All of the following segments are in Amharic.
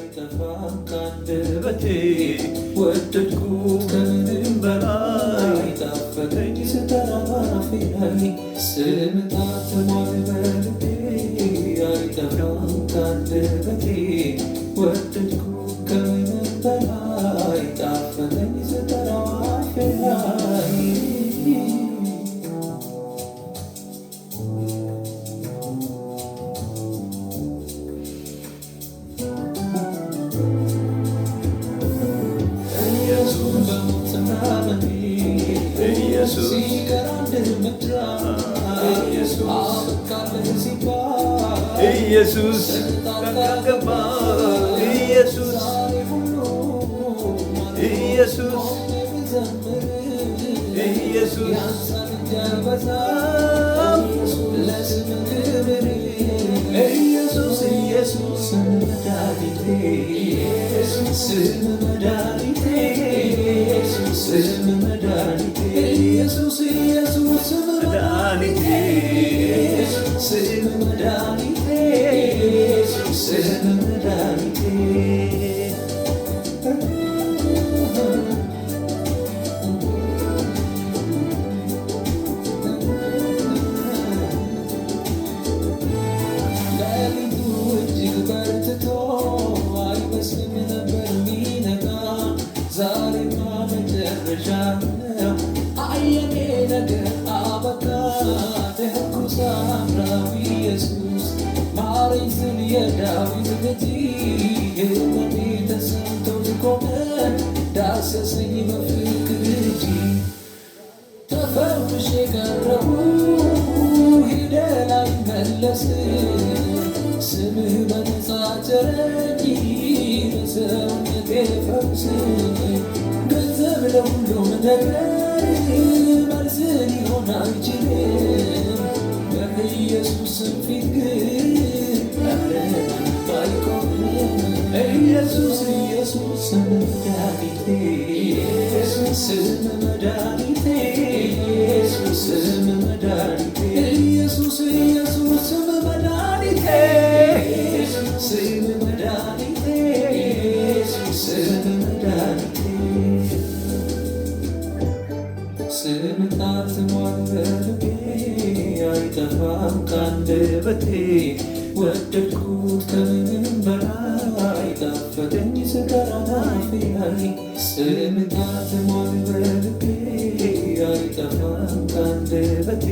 አይጠፋም ካንደበቴ ወደድኩ ከምንም በላይ ጣፈጠኝ ስጠራህ አፌ ላይ ስም ታትሟል በልቤ አይጠፋም ካንደበቴ ወደድኩ ከምንም በላይ ጣፈጠኝ ስጠራህ አፌ ላይ ኢየሱስ ተናገባ ኢየሱስ ኢየሱስ ኢየሱስ ለስም ክብር ኢየሱስ ኢየሱስ መድኃኒቴ ስም መድኃኒቴ ስም መድኃኒቴ ኢየሱስ ኢየሱስ መድኃኒቴ ስም መድኃኒቴ ስም መድኃኒቴ ሌሊቱ እጅግ በርትቶ አይመስልም ነበር ሚነጋ ዛሬማ መጨረሻ ነው አየኔ ነገር አበቃ ደጉ ሳምራዊ ኢየሱስ ማረኝ ስል የዳዊት ልጅ ሕመሜ ተሰምቶት ቆመ ዳሰሰኝ በፍቅር እጅ ተፈውሼ ቀረሁ ሂደ ላይመለስ ስምህ በነፃ ቸረኝ ለሰውነቴ ፈውስ ገንዘብ ለሁሉም ነገር መልስ ሊሆን አይችልም በኢየሱስም ፊት ግን አይቆምም ኢየሱስ ኢየሱስ መድኃኒቴ ስም መድኃኒቴ ስም መድኃኒቴ ኢየሱስ ኢየሱስ ስም መድኃኒቴ ስም መድኃኒቴ ስም መድኃኒቴ ስም ታትሟል በልቤ አይጠፋም ካንደበቴ ወደድኩት ከምንም በላይ ጣፈጠኝ ስጠራህ አፌ ላይ ስም ታትሟል በልቤ አይጠፋም ካንደበቴ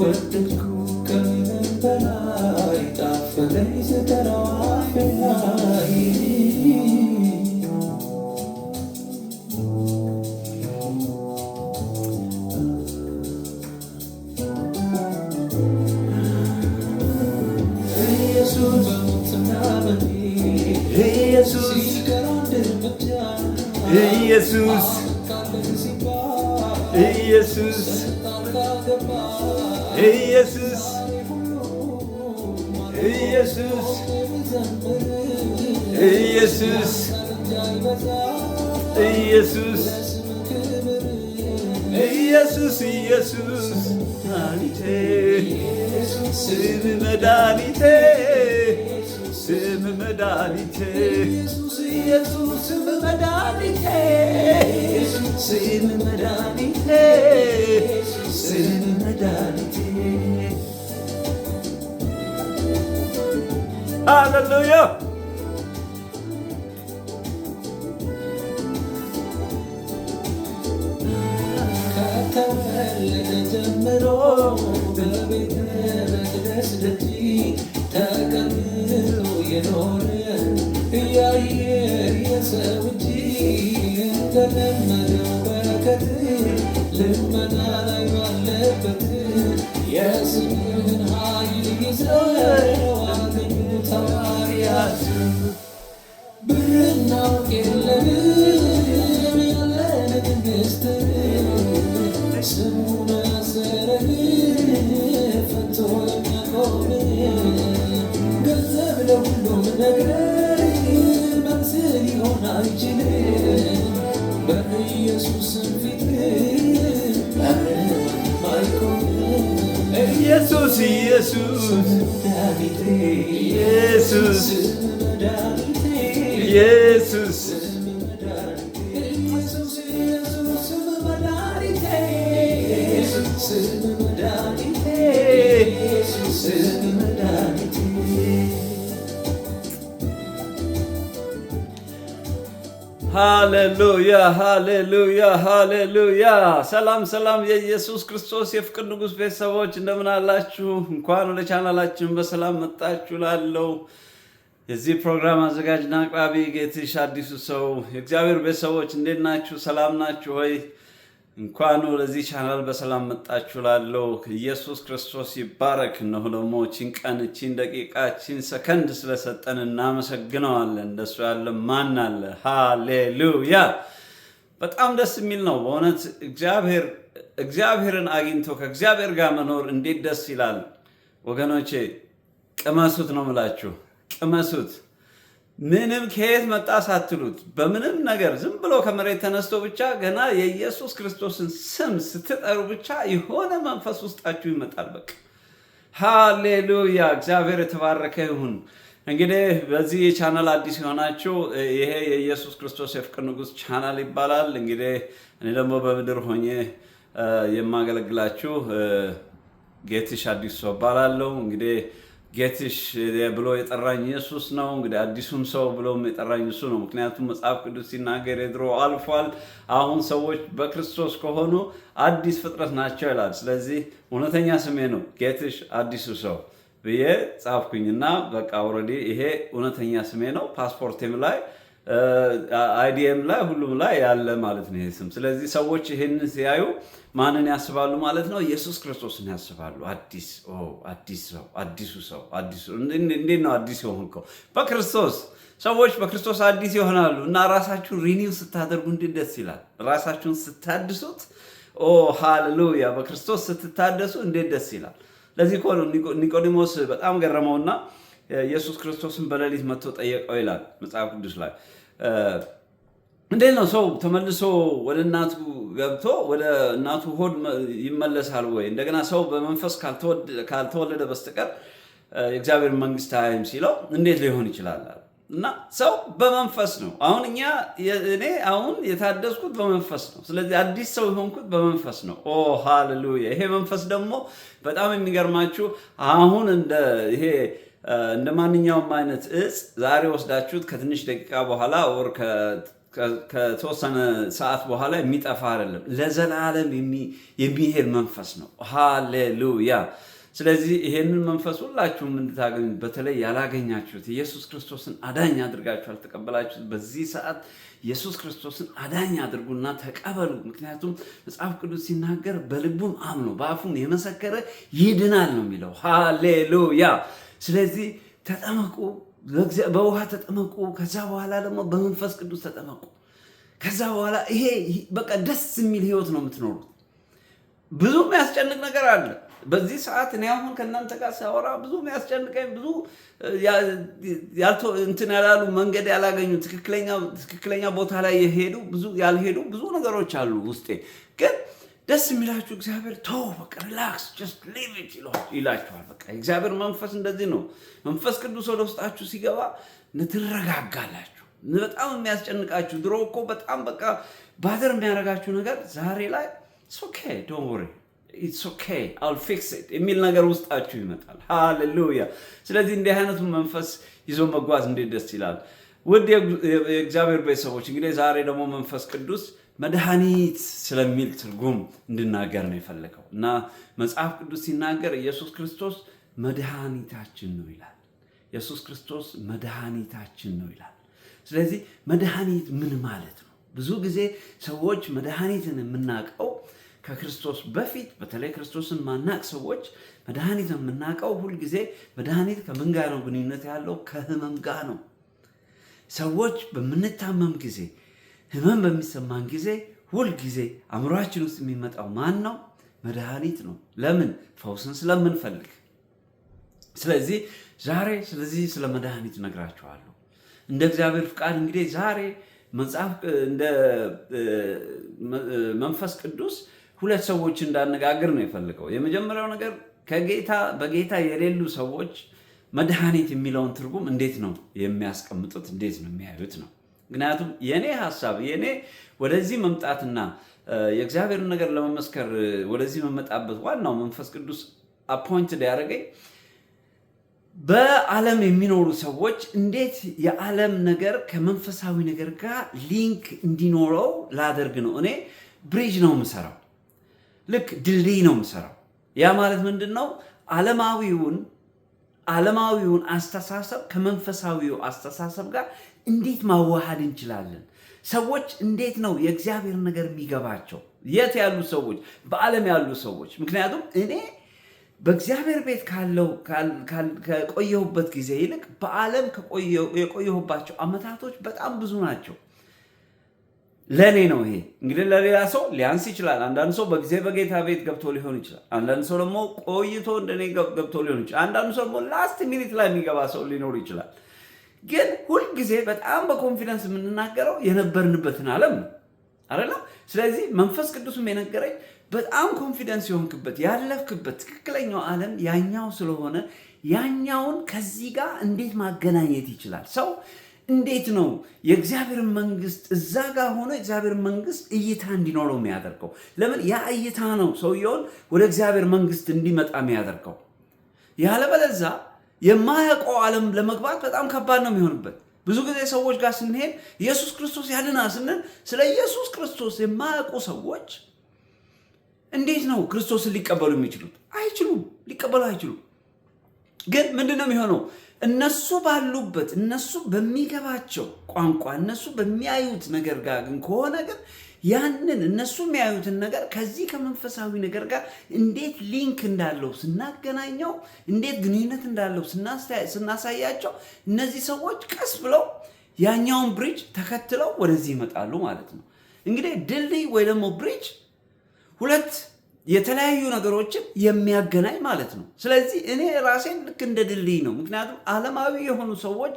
ወደድኩት ከምንም በላይ ጣፈጠኝ ስጠራህ አፌ ላይ ኢየሱስ ኢየሱስ ኢየሱስ ኢየሱስ ኢየሱስ ኢየሱስ ኢየሱስ ኢየሱስ መድኃኒቴ ስም መድኃኒቴ ኢየሱስ ስም መድኃኒቴ ስም መድኃኒቴ ስም መድኃኒቴ ሃሌሉያ ከተወለደ ጀምሮ በቤተ መቅደስ ደጅ ተቀምጦ የኖረ እያየ የሰው እጅ እንደለመደው በረከት ልመና ላይ ባለበት የስምህን ኃይል ይዘው አገኙት ሐዋርያት ብርና ወርቅ የለንም ያለንን ምስጢር ስሙን ያሰረህ ፈቶ የሚያቆም ገንዘብ ለሁሉም ነገር መልስ ሊሆን አይችልም በኢየሱስም ፊት ግን አይቆምም ኢየሱስ ኢየሱስ መድኃኒቴ ኢየሱስ መድኃኒቴ ኢየሱስ ሃሌሉያ ሃሌሉያ ሃሌሉያ። ሰላም ሰላም፣ የኢየሱስ ክርስቶስ የፍቅር ንጉሥ ቤተሰቦች እንደምን አላችሁ? እንኳን ወደ ቻናላችን በሰላም መጣችሁ። ላለው የዚህ ፕሮግራም አዘጋጅና አቅራቢ ጌትሽ አዲሱ ሰው። የእግዚአብሔር ቤተሰቦች እንዴት ናችሁ? ሰላም ናችሁ ሆይ? እንኳን ወደዚህ ቻናል በሰላም መጣችሁ። ላለው ኢየሱስ ክርስቶስ ይባረክ። እነሆ ደግሞ ቺን ቀን ቺን ደቂቃ ቺን ሰከንድ ስለሰጠን እናመሰግነዋለን። እንደሱ ያለ ማን አለ? ሃሌሉያ። በጣም ደስ የሚል ነው በእውነት እግዚአብሔርን አግኝቶ ከእግዚአብሔር ጋር መኖር እንዴት ደስ ይላል ወገኖቼ። ቅመሱት ነው የምላችሁ፣ ቅመሱት። ምንም ከየት መጣ ሳትሉት በምንም ነገር ዝም ብሎ ከመሬት ተነስቶ ብቻ ገና የኢየሱስ ክርስቶስን ስም ስትጠሩ ብቻ የሆነ መንፈስ ውስጣችሁ ይመጣል። በቃ ሃሌሉያ። እግዚአብሔር የተባረከ ይሁን። እንግዲህ በዚህ ቻናል አዲስ የሆናችሁ ይሄ የኢየሱስ ክርስቶስ የፍቅር ንጉሥ ቻናል ይባላል። እንግዲህ እኔ ደግሞ በምድር ሆኜ የማገለግላችሁ ጌትሽ አዲሱ ሰው እባላለሁ። እንግዲህ ጌትሽ ብሎ የጠራኝ ኢየሱስ ነው። እንግዲህ አዲሱም ሰው ብሎም የጠራኝ እሱ ነው። ምክንያቱም መጽሐፍ ቅዱስ ሲናገር የድሮ አልፏል፣ አሁን ሰዎች በክርስቶስ ከሆኑ አዲስ ፍጥረት ናቸው ይላል። ስለዚህ እውነተኛ ስሜ ነው ጌትሽ አዲሱ ሰው ብዬ ጻፍኩኝና በቃ ኦልሬዲ ይሄ እውነተኛ ስሜ ነው። ፓስፖርቴም ላይ አይዲኤም ላይ ሁሉም ላይ ያለ ማለት ነው ይሄ ስም። ስለዚህ ሰዎች ይሄንን ሲያዩ ማንን ያስባሉ ማለት ነው? ኢየሱስ ክርስቶስን ያስባሉ። አዲስ ሰው፣ አዲሱ ሰው፣ አዲሱ። እንዴት ነው አዲስ የሆንከው? በክርስቶስ። ሰዎች በክርስቶስ አዲስ ይሆናሉ። እና ራሳችሁን ሪኒው ስታደርጉ እንዴት ደስ ይላል! ራሳችሁን ስታድሱት፣ ሃሌሉያ! በክርስቶስ ስትታደሱ እንዴት ደስ ይላል! ለዚህ እኮ ነው ኒቆዲሞስ በጣም ገረመውና ኢየሱስ ክርስቶስን በሌሊት መጥቶ ጠየቀው ይላል መጽሐፍ ቅዱስ ላይ። እንዴት ነው ሰው ተመልሶ ወደ እናቱ ገብቶ ወደ እናቱ ሆድ ይመለሳል ወይ? እንደገና ሰው በመንፈስ ካልተወለደ በስተቀር የእግዚአብሔር መንግስት አያይም ሲለው እንዴት ሊሆን ይችላል? እና ሰው በመንፈስ ነው። አሁን እኔ አሁን የታደስኩት በመንፈስ ነው። ስለዚህ አዲስ ሰው የሆንኩት በመንፈስ ነው። ሃሌሉያ። ይሄ መንፈስ ደግሞ በጣም የሚገርማችሁ አሁን እንደ ማንኛውም አይነት እጽ ዛሬ ወስዳችሁት ከትንሽ ደቂቃ በኋላ ወር ከተወሰነ ሰዓት በኋላ የሚጠፋ አይደለም። ለዘላለም የሚሄድ መንፈስ ነው። ሃሌሉያ። ስለዚህ ይሄንን መንፈስ ሁላችሁም እንድታገኙ፣ በተለይ ያላገኛችሁት ኢየሱስ ክርስቶስን አዳኝ አድርጋችሁ አልተቀበላችሁት፣ በዚህ ሰዓት ኢየሱስ ክርስቶስን አዳኝ አድርጉና ተቀበሉ። ምክንያቱም መጽሐፍ ቅዱስ ሲናገር በልቡም አምኖ በአፉም የመሰከረ ይድናል ነው የሚለው። ሃሌሉያ። ስለዚህ ተጠመቁ፣ በውሃ ተጠመቁ። ከዛ በኋላ ደግሞ በመንፈስ ቅዱስ ተጠመቁ። ከዛ በኋላ ይሄ በቃ ደስ የሚል ህይወት ነው የምትኖሩት። ብዙ የሚያስጨንቅ ነገር አለ በዚህ ሰዓት። እኔ አሁን ከእናንተ ጋር ሳወራ ብዙ የሚያስጨንቀኝ፣ ብዙ እንትን ያላሉ መንገድ ያላገኙ ትክክለኛ ቦታ ላይ ያልሄዱ ብዙ ነገሮች አሉ ውስጤ። ግን ደስ የሚላችሁ እግዚአብሔር በቃ ሪላክስ ጀስት ሊቭ ኢት ይላችኋል። በቃ እግዚአብሔር መንፈስ እንደዚህ ነው። መንፈስ ቅዱስ ወደ ውስጣችሁ ሲገባ ትረጋጋላችሁ። በጣም የሚያስጨንቃችሁ ድሮ እኮ በጣም በቃ ባደር የሚያደርጋችሁ ነገር ዛሬ ላይ ኢትስ ኦኬ ዶንት ወሪ ኢትስ ኦኬ አል ፊክስ ኢት የሚል ነገር ውስጣችሁ ይመጣል። ሃሌሉያ። ስለዚህ እንዲህ አይነቱን መንፈስ ይዞ መጓዝ እንዴት ደስ ይላል። ውድ የእግዚአብሔር ቤተሰቦች እንግዲህ ዛሬ ደግሞ መንፈስ ቅዱስ መድኃኒት ስለሚል ትርጉም እንድናገር ነው የፈለገው እና መጽሐፍ ቅዱስ ሲናገር ኢየሱስ ክርስቶስ መድኃኒታችን ነው ይላል። ኢየሱስ ክርስቶስ መድኃኒታችን ነው ይላል። ስለዚህ መድኃኒት ምን ማለት ነው? ብዙ ጊዜ ሰዎች መድኃኒትን የምናውቀው ከክርስቶስ በፊት፣ በተለይ ክርስቶስን ማናቅ ሰዎች መድኃኒት የምናውቀው ሁልጊዜ መድኃኒት ከምን ጋር ነው ግንኙነት ያለው? ከህመም ጋር ነው። ሰዎች በምንታመም ጊዜ፣ ህመም በሚሰማን ጊዜ ሁልጊዜ አእምሯችን ውስጥ የሚመጣው ማን ነው? መድኃኒት ነው። ለምን? ፈውስን ስለምንፈልግ። ስለዚህ ዛሬ ስለ መድኃኒት እነግራችኋለሁ እንደ እግዚአብሔር ፍቃድ። እንግዲህ ዛሬ እንደ መንፈስ ቅዱስ ሁለት ሰዎች እንዳነጋግር ነው የፈለገው። የመጀመሪያው ነገር በጌታ የሌሉ ሰዎች መድኃኒት የሚለውን ትርጉም እንዴት ነው የሚያስቀምጡት? እንዴት ነው የሚያዩት ነው? ምክንያቱም የኔ ሐሳብ የኔ ወደዚህ መምጣትና የእግዚአብሔርን ነገር ለመመስከር ወደዚህ መመጣበት ዋናው መንፈስ ቅዱስ አፖይንትድ ያደረገኝ በዓለም የሚኖሩ ሰዎች እንዴት የዓለም ነገር ከመንፈሳዊ ነገር ጋር ሊንክ እንዲኖረው ላደርግ ነው። እኔ ብሪጅ ነው የምሰራው፣ ልክ ድልድይ ነው የምሰራው። ያ ማለት ምንድን ነው? ዓለማዊውን አስተሳሰብ ከመንፈሳዊው አስተሳሰብ ጋር እንዴት ማዋሃድ እንችላለን? ሰዎች እንዴት ነው የእግዚአብሔር ነገር የሚገባቸው? የት ያሉ ሰዎች? በዓለም ያሉ ሰዎች። ምክንያቱም እኔ በእግዚአብሔር ቤት ከቆየሁበት ጊዜ ይልቅ በዓለም የቆየሁባቸው ዓመታቶች በጣም ብዙ ናቸው። ለእኔ ነው ይሄ። እንግዲህ ለሌላ ሰው ሊያንስ ይችላል። አንዳንድ ሰው በጊዜ በጌታ ቤት ገብቶ ሊሆን ይችላል። አንዳንድ ሰው ደግሞ ቆይቶ እንደኔ ገብቶ ሊሆን ይችላል። አንዳንዱ ሰው ደግሞ ላስት ሚኒት ላይ የሚገባ ሰው ሊኖር ይችላል። ግን ሁልጊዜ በጣም በኮንፊደንስ የምንናገረው የነበርንበትን ዓለም ነው አይደለም። ስለዚህ መንፈስ ቅዱስም የነገረኝ በጣም ኮንፊደንስ የሆንክበት ያለፍክበት ትክክለኛው ዓለም ያኛው ስለሆነ ያኛውን ከዚህ ጋር እንዴት ማገናኘት ይችላል? ሰው እንዴት ነው የእግዚአብሔር መንግስት እዛ ጋር ሆኖ የእግዚአብሔር መንግስት እይታ እንዲኖረው የሚያደርገው? ለምን? ያ እይታ ነው ሰውየውን ወደ እግዚአብሔር መንግስት እንዲመጣ የሚያደርገው። ያለበለዛ የማያውቀው ዓለም ለመግባት በጣም ከባድ ነው የሚሆንበት። ብዙ ጊዜ ሰዎች ጋር ስንሄድ ኢየሱስ ክርስቶስ ያድናል ስንል ስለ ኢየሱስ ክርስቶስ የማያውቁ ሰዎች እንዴት ነው ክርስቶስን ሊቀበሉ የሚችሉት? አይችሉም፣ ሊቀበሉ አይችሉም። ግን ምንድን ነው የሚሆነው? እነሱ ባሉበት እነሱ በሚገባቸው ቋንቋ እነሱ በሚያዩት ነገር ጋር ግን ከሆነ ግን ያንን እነሱ የሚያዩትን ነገር ከዚህ ከመንፈሳዊ ነገር ጋር እንዴት ሊንክ እንዳለው ስናገናኘው፣ እንዴት ግንኙነት እንዳለው ስናሳያቸው እነዚህ ሰዎች ቀስ ብለው ያኛውን ብሪጅ ተከትለው ወደዚህ ይመጣሉ ማለት ነው። እንግዲህ ድልድይ ወይ ደግሞ ብሪጅ ሁለት የተለያዩ ነገሮችን የሚያገናኝ ማለት ነው። ስለዚህ እኔ ራሴን ልክ እንደ ድልድይ ነው። ምክንያቱም ዓለማዊ የሆኑ ሰዎች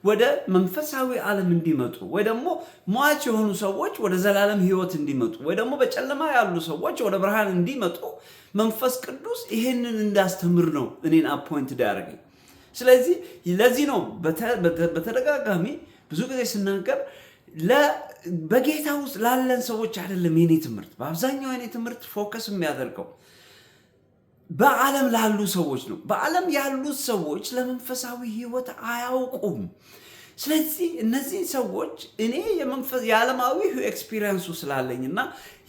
ወደ መንፈሳዊ ዓለም እንዲመጡ ወይ ደግሞ ሟች የሆኑ ሰዎች ወደ ዘላለም ሕይወት እንዲመጡ ወይ ደግሞ በጨለማ ያሉ ሰዎች ወደ ብርሃን እንዲመጡ መንፈስ ቅዱስ ይሄንን እንዳስተምር ነው እኔን አፖይንት ያደረገኝ። ስለዚህ ለዚህ ነው በተደጋጋሚ ብዙ ጊዜ ስናገር በጌታ ውስጥ ላለን ሰዎች አይደለም የኔ ትምህርት። በአብዛኛው የኔ ትምህርት ፎከስ የሚያደርገው በዓለም ላሉ ሰዎች ነው። በዓለም ያሉት ሰዎች ለመንፈሳዊ ሕይወት አያውቁም። ስለዚህ እነዚህ ሰዎች እኔ የዓለማዊ ኤክስፒሪየንሱ ስላለኝ እና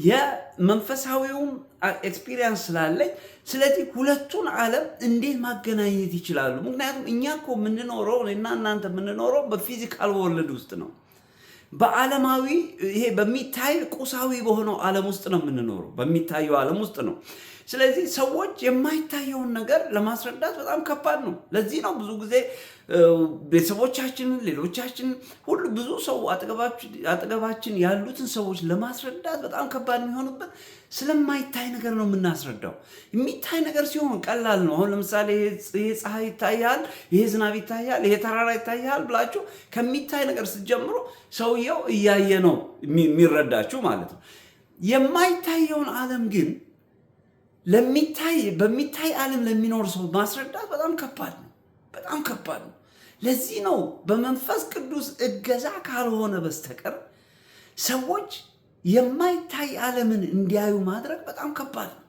የመንፈሳዊውም ኤክስፒሪየንስ ስላለኝ ስለዚህ ሁለቱን ዓለም እንዴት ማገናኘት ይችላሉ? ምክንያቱም እኛ እኮ የምንኖረው እና እናንተ የምንኖረው በፊዚካል ወርልድ ውስጥ ነው። በዓለማዊ ይሄ በሚታይ ቁሳዊ በሆነው ዓለም ውስጥ ነው የምንኖረው፣ በሚታየው ዓለም ውስጥ ነው። ስለዚህ ሰዎች የማይታየውን ነገር ለማስረዳት በጣም ከባድ ነው። ለዚህ ነው ብዙ ጊዜ ቤተሰቦቻችንን፣ ሌሎቻችንን ሁሉ ብዙ ሰው አጠገባችን ያሉትን ሰዎች ለማስረዳት በጣም ከባድ የሚሆንበት ስለማይታይ ነገር ነው የምናስረዳው። የሚታይ ነገር ሲሆን ቀላል ነው። አሁን ለምሳሌ ይሄ ፀሐይ ይታያል፣ ይሄ ዝናብ ይታያል፣ ይሄ ተራራ ይታያል ብላችሁ ከሚታይ ነገር ስትጀምሩ ሰውየው እያየ ነው የሚረዳችሁ ማለት ነው። የማይታየውን ዓለም ግን በሚታይ ዓለም ለሚኖር ሰው ማስረዳት በጣም ከባድ ነው፣ በጣም ከባድ ነው። ለዚህ ነው በመንፈስ ቅዱስ እገዛ ካልሆነ በስተቀር ሰዎች የማይታይ ዓለምን እንዲያዩ ማድረግ በጣም ከባድ ነው።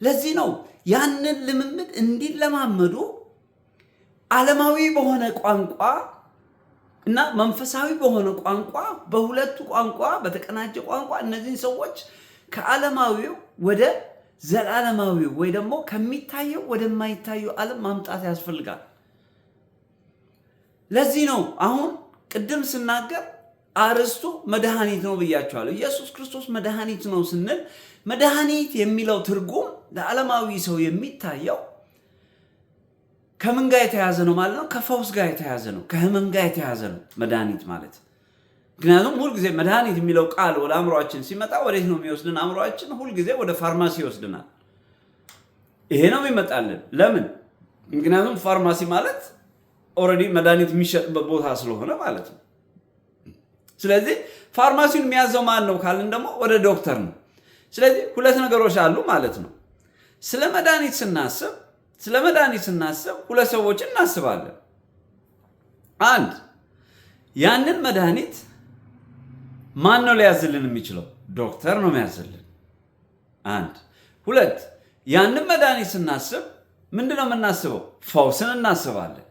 ለዚህ ነው ያንን ልምምድ እንዲለማመዱ ዓለማዊ በሆነ ቋንቋ እና መንፈሳዊ በሆነ ቋንቋ በሁለቱ ቋንቋ በተቀናጀ ቋንቋ እነዚህን ሰዎች ከዓለማዊው ወደ ዘላለማዊው ወይ ደግሞ ከሚታየው ወደማይታየው ዓለም ማምጣት ያስፈልጋል። ለዚህ ነው አሁን ቅድም ስናገር አርስቱ መድኃኒት ነው ብያቸዋለሁ። ኢየሱስ ክርስቶስ መድኃኒት ነው ስንል መድኃኒት የሚለው ትርጉም ለዓለማዊ ሰው የሚታየው ከምን ጋር የተያዘ ነው ማለት ነው? ከፈውስ ጋር የተያዘ ነው፣ ከህመም ጋር የተያዘ ነው መድኃኒት ማለት። ምክንያቱም ሁልጊዜ መድኃኒት የሚለው ቃል ወደ አእምሯችን ሲመጣ ወዴት ነው የሚወስድን? አእምሯችን ሁልጊዜ ወደ ፋርማሲ ይወስድናል። ይሄ ነው የሚመጣልን። ለምን? ምክንያቱም ፋርማሲ ማለት ኦልሬዲ መድኃኒት የሚሸጥበት ቦታ ስለሆነ ማለት ነው። ስለዚህ ፋርማሲውን የሚያዘው ማን ነው ካልን ደግሞ ወደ ዶክተር ነው። ስለዚህ ሁለት ነገሮች አሉ ማለት ነው። ስለ መድኃኒት ስናስብ ስለ መድኃኒት ስናስብ ሁለት ሰዎችን እናስባለን። አንድ ያንን መድኃኒት ማን ነው ሊያዝልን የሚችለው? ዶክተር ነው የሚያዝልን። አንድ ሁለት ያንን መድኃኒት ስናስብ ምንድን ነው የምናስበው? ፈውስን እናስባለን።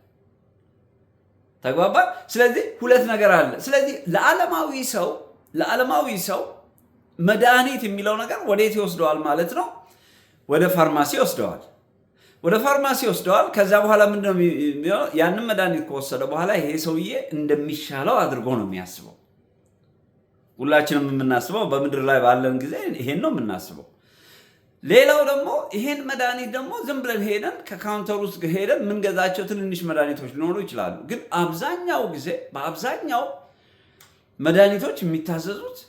ተግባባን? ስለዚህ ሁለት ነገር አለ። ስለዚህ ለዓለማዊ ሰው መድኃኒት የሚለው ነገር ወዴት ይወስደዋል ማለት ነው? ወደ ፋርማሲ ይወስደዋል። ወደ ፋርማሲ ይወስደዋል። ከዛ በኋላ ምንድነው የሚሆነው? ያንን መድኃኒት ከወሰደ በኋላ ይሄ ሰውዬ እንደሚሻለው አድርጎ ነው የሚያስበው። ሁላችንም የምናስበው በምድር ላይ ባለን ጊዜ ይሄን ነው የምናስበው። ሌላው ደግሞ ይሄን መድኃኒት ደግሞ ዝም ብለን ሄደን ከካውንተር ውስጥ ሄደን የምንገዛቸው ትንንሽ መድኃኒቶች ሊኖሩ ይችላሉ። ግን በአብዛኛው መድኃኒቶች የሚታዘዙት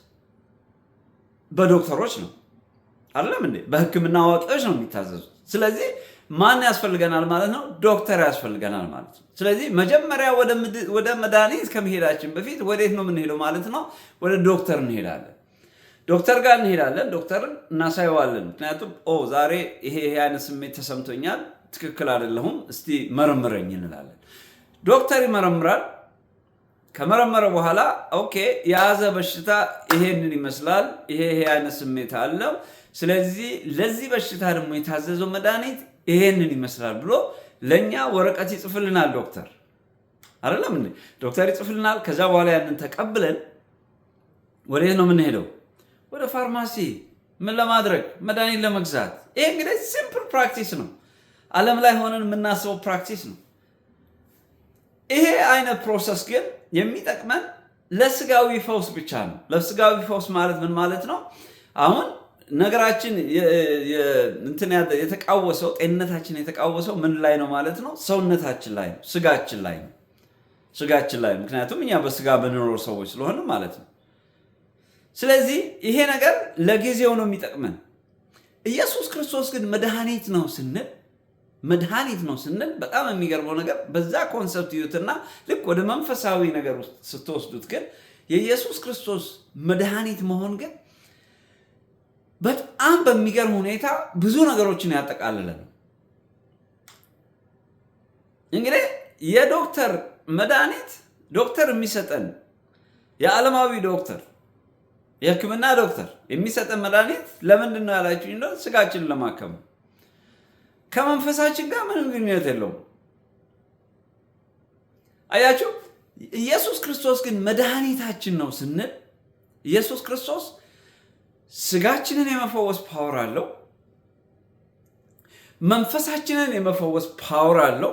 በዶክተሮች ነው። አይደለም እንዴ? በሕክምና አዋቂዎች ነው የሚታዘዙት። ስለዚህ ማን ያስፈልገናል ማለት ነው? ዶክተር ያስፈልገናል ማለት ነው። ስለዚህ መጀመሪያ ወደ መድኃኒት ከመሄዳችን በፊት ወዴት ነው የምንሄደው ማለት ነው? ወደ ዶክተር እንሄዳለን። ዶክተር ጋር እንሄዳለን። ዶክተርን እናሳየዋለን። ምክንያቱም ዛሬ ይሄ አይነት ስሜት ተሰምቶኛል፣ ትክክል አይደለሁም፣ እስቲ መርምረኝ እንላለን። ዶክተር ይመረምራል። ከመረመረ በኋላ ኦኬ የያዘ በሽታ ይሄንን ይመስላል፣ ይሄ አይነት ስሜት አለው፣ ስለዚህ ለዚህ በሽታ ደግሞ የታዘዘው መድኃኒት ይሄንን ይመስላል ብሎ ለኛ ወረቀት ይጽፍልናል። ዶክተር አይደለም እንዴ? ዶክተር ይጽፍልናል። ከዛ በኋላ ያንን ተቀብለን ወዴት ነው የምንሄደው? ወደ ፋርማሲ። ምን ለማድረግ? መድኃኒት ለመግዛት። ይሄ እንግዲህ ሲምፕል ፕራክቲስ ነው። ዓለም ላይ ሆነን የምናስበው ፕራክቲስ ነው። ይሄ አይነት ፕሮሰስ ግን የሚጠቅመን ለስጋዊ ፈውስ ብቻ ነው። ለስጋዊ ፈውስ ማለት ምን ማለት ነው? አሁን ነገራችን የተቃወሰው ጤንነታችን የተቃወሰው ምን ላይ ነው ማለት ነው? ሰውነታችን ላይ ነው፣ ስጋችን ላይ ነው። ምክንያቱም እኛ በስጋ በኖር ሰዎች ስለሆነ ማለት ነው። ስለዚህ ይሄ ነገር ለጊዜው ነው የሚጠቅመን። ኢየሱስ ክርስቶስ ግን መድኃኒት ነው ስንል በጣም የሚገርመው ነገር በዛ ኮንሰፕት ይዩትና ልክ ወደ መንፈሳዊ ነገር ውስጥ ስትወስዱት ግን የኢየሱስ ክርስቶስ መድኃኒት መሆን ግን በጣም በሚገርም ሁኔታ ብዙ ነገሮችን ያጠቃልለ ነው። እንግዲህ የዶክተር መድኃኒት ዶክተር የሚሰጠን የዓለማዊ ዶክተር የሕክምና ዶክተር የሚሰጠን መድኃኒት ለምንድን ነው ያላችሁኝ? ስጋችንን ለማከም ከመንፈሳችን ጋር ምንም ግንኙነት የለውም። አያችሁ፣ ኢየሱስ ክርስቶስ ግን መድኃኒታችን ነው ስንል ኢየሱስ ክርስቶስ ስጋችንን የመፈወስ ፓወር አለው፣ መንፈሳችንን የመፈወስ ፓወር አለው፣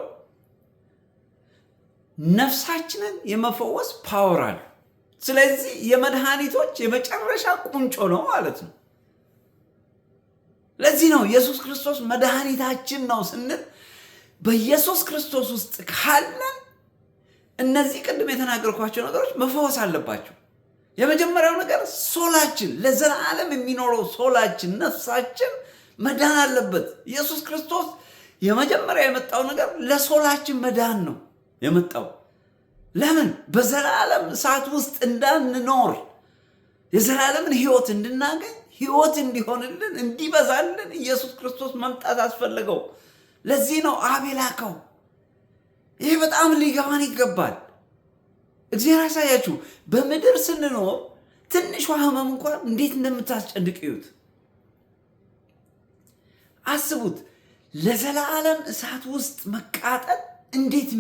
ነፍሳችንን የመፈወስ ፓወር አለው። ስለዚህ የመድኃኒቶች የመጨረሻ ቁንጮ ነው ማለት ነው። ለዚህ ነው ኢየሱስ ክርስቶስ መድኃኒታችን ነው ስንል በኢየሱስ ክርስቶስ ውስጥ ካለን እነዚህ ቅድም የተናገርኳቸው ነገሮች መፈወስ አለባቸው። የመጀመሪያው ነገር ሶላችን፣ ለዘላለም የሚኖረው ሶላችን፣ ነፍሳችን መዳን አለበት። ኢየሱስ ክርስቶስ የመጀመሪያ የመጣው ነገር ለሶላችን መዳን ነው የመጣው። ለምን? በዘላለም እሳት ውስጥ እንዳንኖር የዘላለምን ሕይወት እንድናገኝ፣ ሕይወት እንዲሆንልን፣ እንዲበዛልን ኢየሱስ ክርስቶስ መምጣት አስፈለገው። ለዚህ ነው አብ የላከው። ይህ በጣም ሊገባን ይገባል። እግዚአብሔር ያሳያችሁ። በምድር ስንኖር ትንሿ ህመም እንኳን እንዴት እንደምታስጨንቅ እዩት። አስቡት። ለዘላለም እሳት ውስጥ መቃጠል እንዴት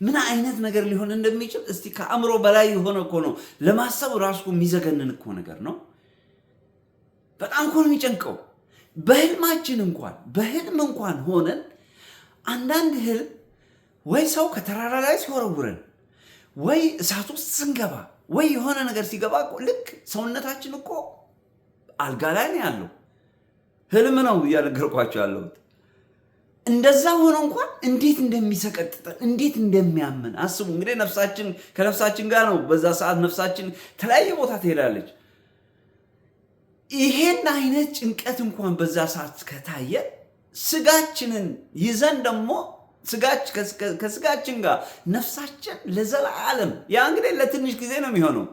ምን አይነት ነገር ሊሆን እንደሚችል እስቲ ከአእምሮ በላይ የሆነ እኮ ነው። ለማሰብ ራሱ የሚዘገንን እኮ ነገር ነው። በጣም እኮ ነው የሚጨንቀው። በህልም እንኳን ሆነን አንዳንድ ህልም ወይ ሰው ከተራራ ላይ ሲወረውረን ወይ እሳት ውስጥ ስንገባ ወይ የሆነ ነገር ሲገባ ልክ ሰውነታችን እኮ አልጋ ላይ ነው ያለው። ህልም ነው እያነገርኳቸው ያለሁት። እንደዛ ሆኖ እንኳን እንዴት እንደሚሰቀጥጠን እንዴት እንደሚያመን አስቡ። እንግዲህ ከነፍሳችን ጋር ነው። በዛ ሰዓት ነፍሳችን ተለያየ ቦታ ትሄዳለች። ይሄን አይነት ጭንቀት እንኳን በዛ ሰዓት ከታየ ስጋችንን ይዘን ደግሞ ከስጋችን ጋር ነፍሳችን ለዘላለም ያ እንግዲህ ለትንሽ ጊዜ ነው የሚሆነው።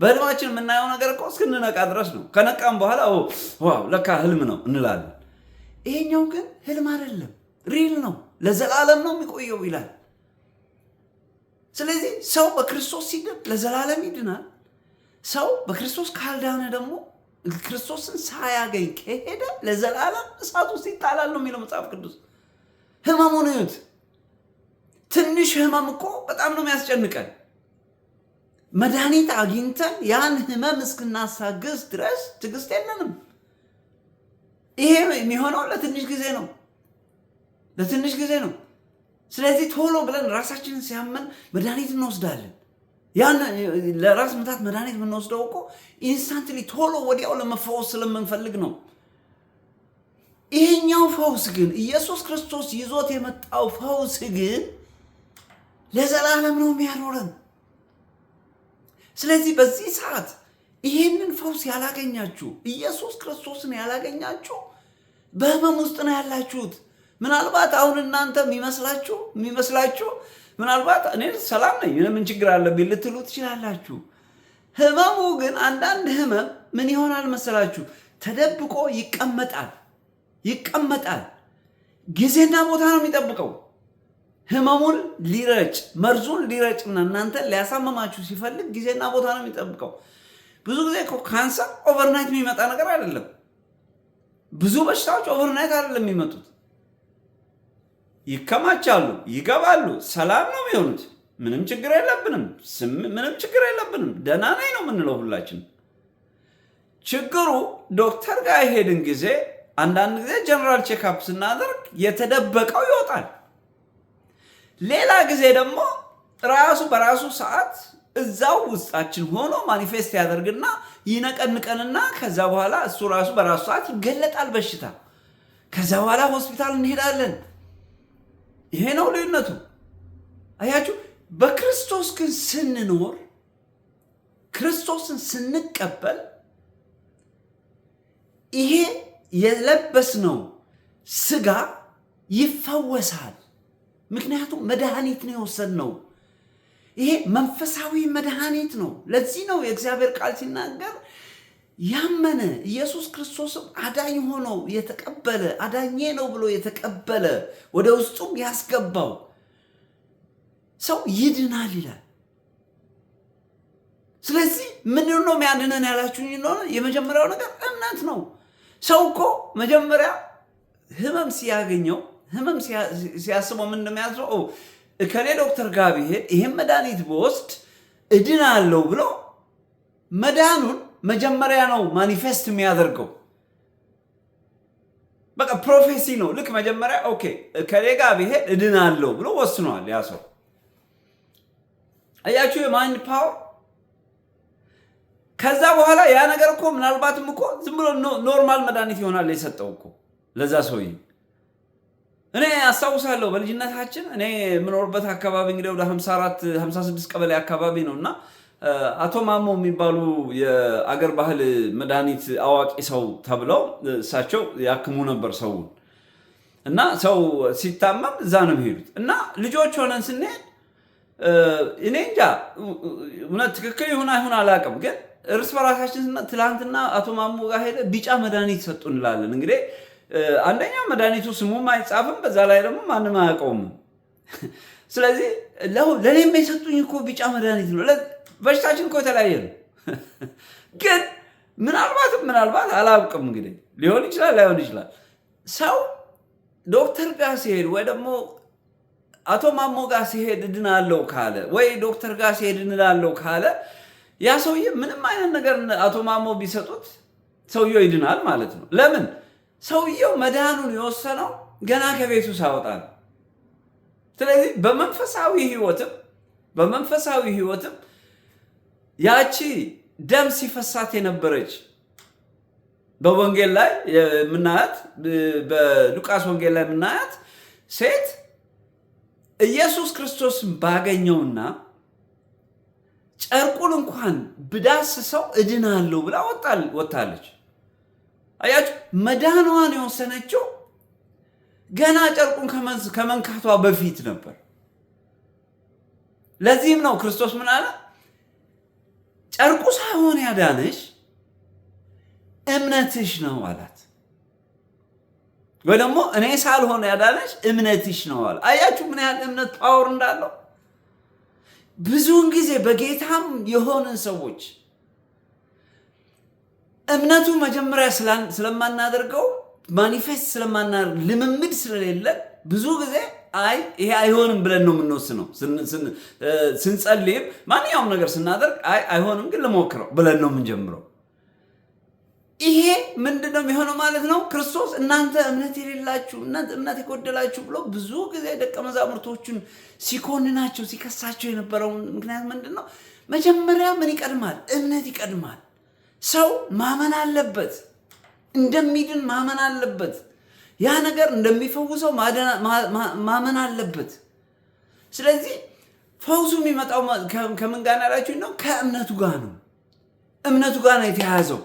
በህልማችን የምናየው ነገር እኮ እስክንነቃ ድረስ ነው። ከነቃም በኋላ ዋው ለካ ህልም ነው እንላለን። ይሄኛው ግን ህልም አይደለም። ሪል ነው፣ ለዘላለም ነው የሚቆየው ይላል። ስለዚህ ሰው በክርስቶስ ሲድን ለዘላለም ይድናል። ሰው በክርስቶስ ካልዳነ ደግሞ ክርስቶስን ሳያገኝ ከሄደ ለዘላለም እሳት ውስጥ ይጣላል ነው የሚለው መጽሐፍ ቅዱስ። ህመሙን እዩት። ትንሽ ህመም እኮ በጣም ነው የሚያስጨንቀን። መድኃኒት አግኝተን ያን ህመም እስክናሳግዝ ድረስ ትዕግስት የለንም። ይሄ የሚሆነው ለትንሽ ጊዜ ነው፣ ለትንሽ ጊዜ ነው። ስለዚህ ቶሎ ብለን ራሳችንን ሲያመን መድኃኒት እንወስዳለን። ያን ለራስ ምታት መድኃኒት የምንወስደው እኮ ኢንስታንትሊ ቶሎ ወዲያው ለመፈወስ ስለምንፈልግ ነው። ይሄኛው ፈውስ ግን ኢየሱስ ክርስቶስ ይዞት የመጣው ፈውስ ግን ለዘላለም ነው የሚያኖረን። ስለዚህ በዚህ ሰዓት ይሄንን ፈውስ ያላገኛችሁ፣ ኢየሱስ ክርስቶስን ያላገኛችሁ በህመም ውስጥ ነው ያላችሁት። ምናልባት አሁን እናንተ የሚመስላችሁ ምናልባት እኔ ሰላም ነኝ ምን ችግር አለብኝ ልትሉ ትችላላችሁ። ህመሙ ግን አንዳንድ ህመም ምን ይሆናል መሰላችሁ? ተደብቆ ይቀመጣል። ጊዜና ቦታ ነው የሚጠብቀው። ህመሙን ሊረጭ መርዙን ሊረጭና እናንተ ሊያሳመማችሁ ሲፈልግ ጊዜና ቦታ ነው የሚጠብቀው። ብዙ ጊዜ ካንሰር ኦቨርናይት የሚመጣ ነገር አይደለም። ብዙ በሽታዎች ኦቨርናይት አይደለም የሚመጡት። ይከማቻሉ፣ ይገባሉ፣ ሰላም ነው የሚሆኑት። ምንም ችግር የለብንም፣ ደህና ነኝ ነው የምንለው ሁላችን። ችግሩ ዶክተር ጋር የሄድን ጊዜ አንዳንድ ጊዜ ጀነራል ቼክአፕ ስናደርግ የተደበቀው ይወጣል። ሌላ ጊዜ ደግሞ ራሱ በራሱ ሰዓት እዛው ውስጣችን ሆኖ ማኒፌስት ያደርግና ይነቀንቀንና ከዛ በኋላ እሱ ራሱ በራሱ ሰዓት ይገለጣል በሽታ። ከዛ በኋላ ሆስፒታል እንሄዳለን። ይሄ ነው ልዩነቱ። አያችሁ፣ በክርስቶስ ግን ስንኖር ክርስቶስን ስንቀበል ይሄ የለበስነው ስጋ ይፈወሳል። ምክንያቱም መድኃኒት ነው የወሰድነው። ይሄ መንፈሳዊ መድኃኒት ነው። ለዚህ ነው የእግዚአብሔር ቃል ሲናገር ያመነ ኢየሱስ ክርስቶስም አዳኝ ሆኖ የተቀበለ አዳኜ ነው ብሎ የተቀበለ ወደ ውስጡም ያስገባው ሰው ይድናል ይላል። ስለዚህ ምንድን ነው የሚያድነን ያላችሁኝ እንደሆነ የመጀመሪያው ነገር እምነት ነው። ሰው እኮ መጀመሪያ ህመም ሲያስበው ምን እንደሚያስበው እከሌ ዶክተር ጋር ቢሄድ ይህም መድኃኒት በወስድ እድናለሁ ብሎ መዳኑን መጀመሪያ ነው ማኒፌስት የሚያደርገው። በቃ ፕሮፌሲ ነው። ልክ መጀመሪያ ኦኬ እከሌ ጋር ቢሄድ እድናለሁ ብሎ ወስኗል ያ ሰው። አያችሁ የማይንድ ፓወር። ከዛ በኋላ ያ ነገር እኮ ምናልባትም እኮ ዝም ብሎ ኖርማል መድኃኒት ይሆናል የሰጠው እኮ ለዛ ሰውዬ። እኔ አስታውሳለሁ በልጅነታችን እኔ የምኖርበት አካባቢ እንግዲህ ወደ 56 ቀበሌ አካባቢ ነውና አቶ ማሞ የሚባሉ የአገር ባህል መድኃኒት አዋቂ ሰው ተብለው እሳቸው ያክሙ ነበር ሰውን። እና ሰው ሲታመም እዛ ነው የሚሄዱት። እና ልጆች ሆነን ስንሄድ እኔ እንጃ እውነት ትክክል ይሁን አይሁን አላውቅም፣ ግን እርስ በራሳችን ትላንትና አቶ ማሞ ጋር ሄደ ቢጫ መድኃኒት ሰጡ እንላለን። እንግዲህ አንደኛ መድኃኒቱ ስሙም አይጻፍም፣ በዛ ላይ ደግሞ ማንም አያውቀውም። ስለዚህ ለእኔም የሰጡኝ እኮ ቢጫ መድኃኒት ነው። በሽታችን እኮ የተለያየ ነው። ግን ምናልባት አላውቅም፣ እንግዲህ ሊሆን ይችላል ላይሆን ይችላል። ሰው ዶክተር ጋር ሲሄድ ወይ ደግሞ አቶ ማሞ ጋር ሲሄድ እድናለሁ ካለ ወይ ዶክተር ጋር ሲሄድ እድናለሁ ካለ ያ ሰውዬ ምንም አይነት ነገር አቶ ማሞ ቢሰጡት ሰውየው ይድናል ማለት ነው። ለምን? ሰውየው መዳኑን የወሰነው ገና ከቤቱ ሳይወጣ ነው። ስለዚህ በመንፈሳዊ ህይወትም ያቺ ደም ሲፈሳት የነበረች በወንጌል ላይ የምናያት በሉቃስ ወንጌል ላይ የምናያት ሴት ኢየሱስ ክርስቶስን ባገኘውና ጨርቁን እንኳን ብዳስሰው እድናለሁ ብላ ወጣለች። አያችሁ፣ መዳኗን የወሰነችው ገና ጨርቁን ከመንካቷ በፊት ነበር። ለዚህም ነው ክርስቶስ ምን አለ? ጨርቁ ሳይሆን ያዳነሽ እምነትሽ ነው አላት። ወይ ደግሞ እኔ ሳልሆን ያዳነሽ እምነትሽ ነው አለ። አያችሁ ምን ያህል እምነት ፓወር እንዳለው። ብዙውን ጊዜ በጌታም የሆንን ሰዎች እምነቱ መጀመሪያ ስለማናደርገው ማኒፌስት ስለማናደርግ ልምምድ ስለሌለ ብዙ ጊዜ ይሄ አይሆንም ብለን ነው የምንወስነው። ስንጸልይም ማንኛውም ነገር ስናደርግ አይሆንም ግን ልሞክረው ብለን ነው የምንጀምረው። ይሄ ምንድን ነው የሚሆነው ማለት ነው? ክርስቶስ እናንተ እምነት የሌላችሁ እምነት የጎደላችሁ ብሎ ብዙ ጊዜ ደቀ መዛሙርቶቹን ሲኮንናቸው ሲከሳቸው የነበረው ምክንያት ምንድን ነው? መጀመሪያ ምን ይቀድማል? እምነት ይቀድማል። ሰው ማመን አለበት፣ እንደሚድን ማመን አለበት። ያ ነገር እንደሚፈውሰው ማመን አለበት። ስለዚህ ፈውሱ የሚመጣው ከምን ጋር ያላችሁ ነው? ከእምነቱ ጋር ነው። እምነቱ ጋር ነው የተያያዘው።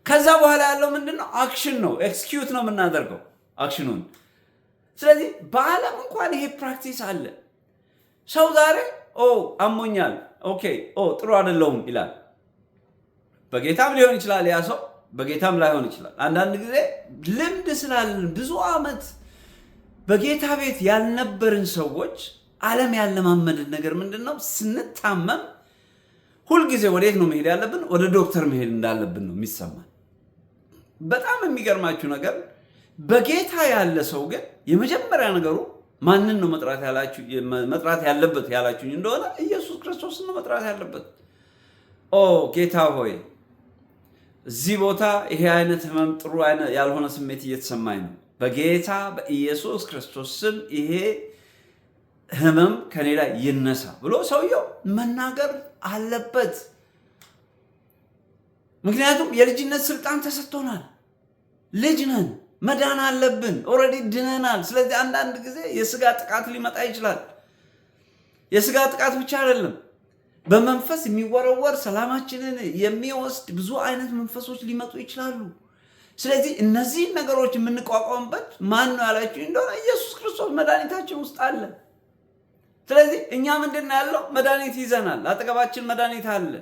ከዛ በኋላ ያለው ምንድን ነው? አክሽን ነው። ኤክስኪዩት ነው የምናደርገው አክሽኑን። ስለዚህ በዓለም እንኳን ይሄ ፕራክቲስ አለ። ሰው ዛሬ አሞኛል፣ ኦኬ ጥሩ አይደለሁም ይላል። በጌታም ሊሆን ይችላል ያ ሰው፣ በጌታም ላይሆን ይችላል። አንዳንድ ጊዜ ልምድ ስላለን ብዙ ዓመት በጌታ ቤት ያልነበርን ሰዎች ዓለም ያለማመድን ነገር ምንድን ነው? ስንታመም ሁልጊዜ ወዴት ነው መሄድ ያለብን? ወደ ዶክተር መሄድ እንዳለብን ነው የሚሰማን። በጣም የሚገርማችሁ ነገር በጌታ ያለ ሰው ግን የመጀመሪያ ነገሩ ማንን ነው መጥራት ያለበት ያላችሁኝ እንደሆነ ኢየሱስ ክርስቶስን ነው መጥራት ያለበት። ጌታ ሆይ እዚህ ቦታ ይሄ አይነት ህመም ጥሩ ያልሆነ ስሜት እየተሰማኝ ነው፣ በጌታ በኢየሱስ ክርስቶስ ስም ይሄ ህመም ከኔ ላይ ይነሳ ብሎ ሰውየው መናገር አለበት። ምክንያቱም የልጅነት ስልጣን ተሰጥቶናል። ልጅ ነን፣ መዳን አለብን። ኦልሬዲ ድነናል። ስለዚህ አንዳንድ ጊዜ የስጋ ጥቃት ሊመጣ ይችላል። የስጋ ጥቃት ብቻ አይደለም፣ በመንፈስ የሚወረወር ሰላማችንን የሚወስድ ብዙ አይነት መንፈሶች ሊመጡ ይችላሉ። ስለዚህ እነዚህ ነገሮች የምንቋቋምበት ማን ነው ያላችሁ እንደሆነ ኢየሱስ ክርስቶስ መድኃኒታችን ውስጥ አለ። ስለዚህ እኛ ምንድን ነው ያለው? መድኃኒት ይዘናል። አጠገባችን መድኃኒት አለ።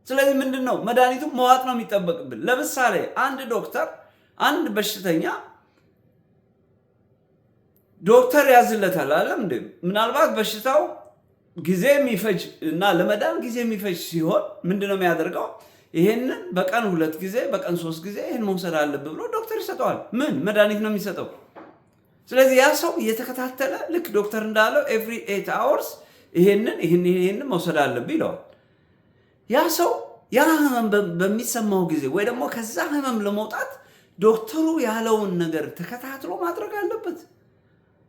ስለዚህ ምንድን ነው መድኃኒቱ መዋጥ ነው የሚጠበቅብን። ለምሳሌ አንድ ዶክተር አንድ በሽተኛ ዶክተር ያዝለታል አለም እንዴ? ምናልባት በሽታው ጊዜ የሚፈጅ እና ለመዳን ጊዜ የሚፈጅ ሲሆን ምንድን ነው የሚያደርገው? ይሄንን በቀን 2 ጊዜ በቀን 3 ጊዜ ይሄን መውሰድ አለብህ ብሎ ዶክተር ይሰጠዋል። ምን መድኃኒት ነው የሚሰጠው። ስለዚህ ያ ሰው እየተከታተለ ልክ ዶክተር እንዳለው ኤቭሪ 8 hours ይሄንን መውሰድ አለብህ ይለዋል። ያ ሰው ያ ህመም በሚሰማው ጊዜ ወይ ደግሞ ከዛ ህመም ለመውጣት ዶክተሩ ያለውን ነገር ተከታትሎ ማድረግ አለበት።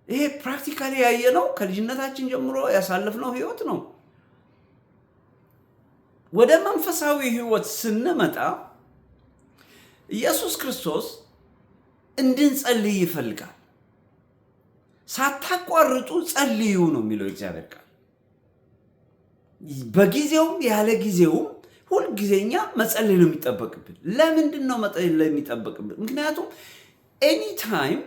ይሄ ፕራክቲካሊ ያየነው ከልጅነታችን ጀምሮ ያሳለፍነው ህይወት ነው። ወደ መንፈሳዊ ህይወት ስንመጣ ኢየሱስ ክርስቶስ እንድንጸልይ ይፈልጋል። ሳታቋርጡ ጸልዩ ነው የሚለው እግዚአብሔር ቃል። በጊዜውም ያለ ጊዜውም ሁልጊዜኛ መጸለይ ነው የሚጠበቅብን። ለምንድን ነው መጸለይ የሚጠበቅብን? ምክንያቱም ኤኒታይም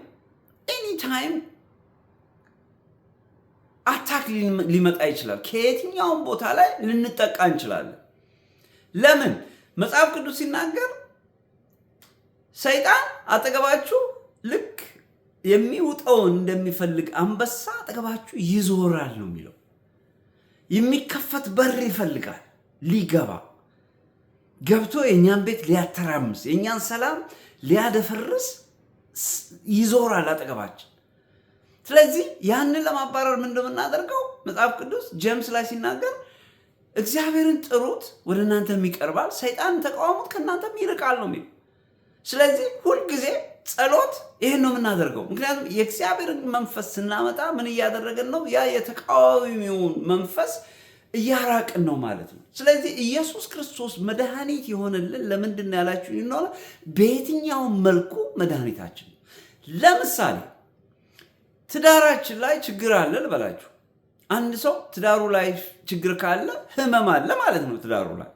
አታክ ሊመጣ ይችላል። ከየትኛውም ቦታ ላይ ልንጠቃ እንችላለን። ለምን? መጽሐፍ ቅዱስ ሲናገር ሰይጣን አጠገባችሁ ልክ የሚውጠውን እንደሚፈልግ አንበሳ አጠገባችሁ ይዞራል ነው የሚለው። የሚከፈት በር ይፈልጋል ሊገባ፣ ገብቶ የእኛን ቤት ሊያተራምስ፣ የእኛን ሰላም ሊያደፈርስ ይዞራል አጠገባችን። ስለዚህ ያንን ለማባረር ምን እንደምናደርገው መጽሐፍ ቅዱስ ጄምስ ላይ ሲናገር እግዚአብሔርን ጥሩት ወደ እናንተም ይቀርባል፣ ሰይጣንን ተቃወሙት ከእናንተም ይርቃል ነው የሚለው። ስለዚህ ሁልጊዜ ጸሎት ይህን ነው የምናደርገው። ምክንያቱም የእግዚአብሔርን መንፈስ ስናመጣ ምን እያደረገን ነው? ያ የተቃዋሚውን መንፈስ እያራቅን ነው ማለት ነው። ስለዚህ ኢየሱስ ክርስቶስ መድኃኒት የሆነልን ለምንድን ነው ያላችሁ ይኖር በየትኛውም መልኩ መድኃኒታችን። ለምሳሌ ትዳራችን ላይ ችግር አለ ልበላችሁ። አንድ ሰው ትዳሩ ላይ ችግር ካለ ህመም አለ ማለት ነው ትዳሩ ላይ።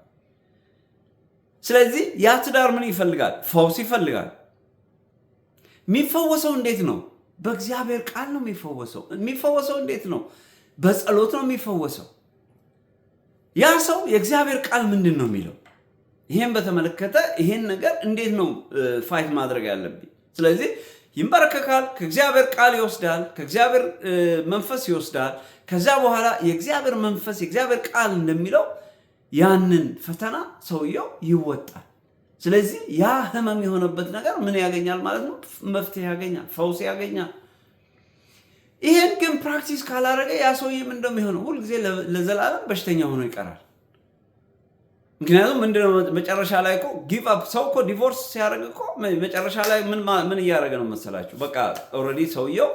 ስለዚህ ያ ትዳር ምን ይፈልጋል? ፈውስ ይፈልጋል። የሚፈወሰው እንዴት ነው? በእግዚአብሔር ቃል ነው የሚፈወሰው። የሚፈወሰው እንዴት ነው? በጸሎት ነው የሚፈወሰው። ያ ሰው የእግዚአብሔር ቃል ምንድን ነው የሚለው? ይሄን በተመለከተ ይሄን ነገር እንዴት ነው ፋይት ማድረግ ያለብኝ? ስለዚህ ይንበረከካል፣ ከእግዚአብሔር ቃል ይወስዳል፣ ከእግዚአብሔር መንፈስ ይወስዳል። ከዛ በኋላ የእግዚአብሔር መንፈስ የእግዚአብሔር ቃል እንደሚለው ያንን ፈተና ሰውየው ይወጣል። ስለዚህ ያ ህመም የሆነበት ነገር ምን ያገኛል ማለት ነው? መፍትሄ ያገኛል፣ ፈውስ ያገኛል። ይሄን ግን ፕራክቲስ ካላረገ ያ ሰውዬም እንደሚሆነው ሁልጊዜ ለዘላለም በሽተኛ ሆኖ ይቀራል። ምክንያቱም ምንድነው መጨረሻ ላይ እኮ ጊቭ አፕ ሰው እኮ ዲቮርስ ሲያደርግ እኮ መጨረሻ ላይ ምን እያደረገ ነው መሰላችሁ? በቃ ኦልሬዲ ሰውየው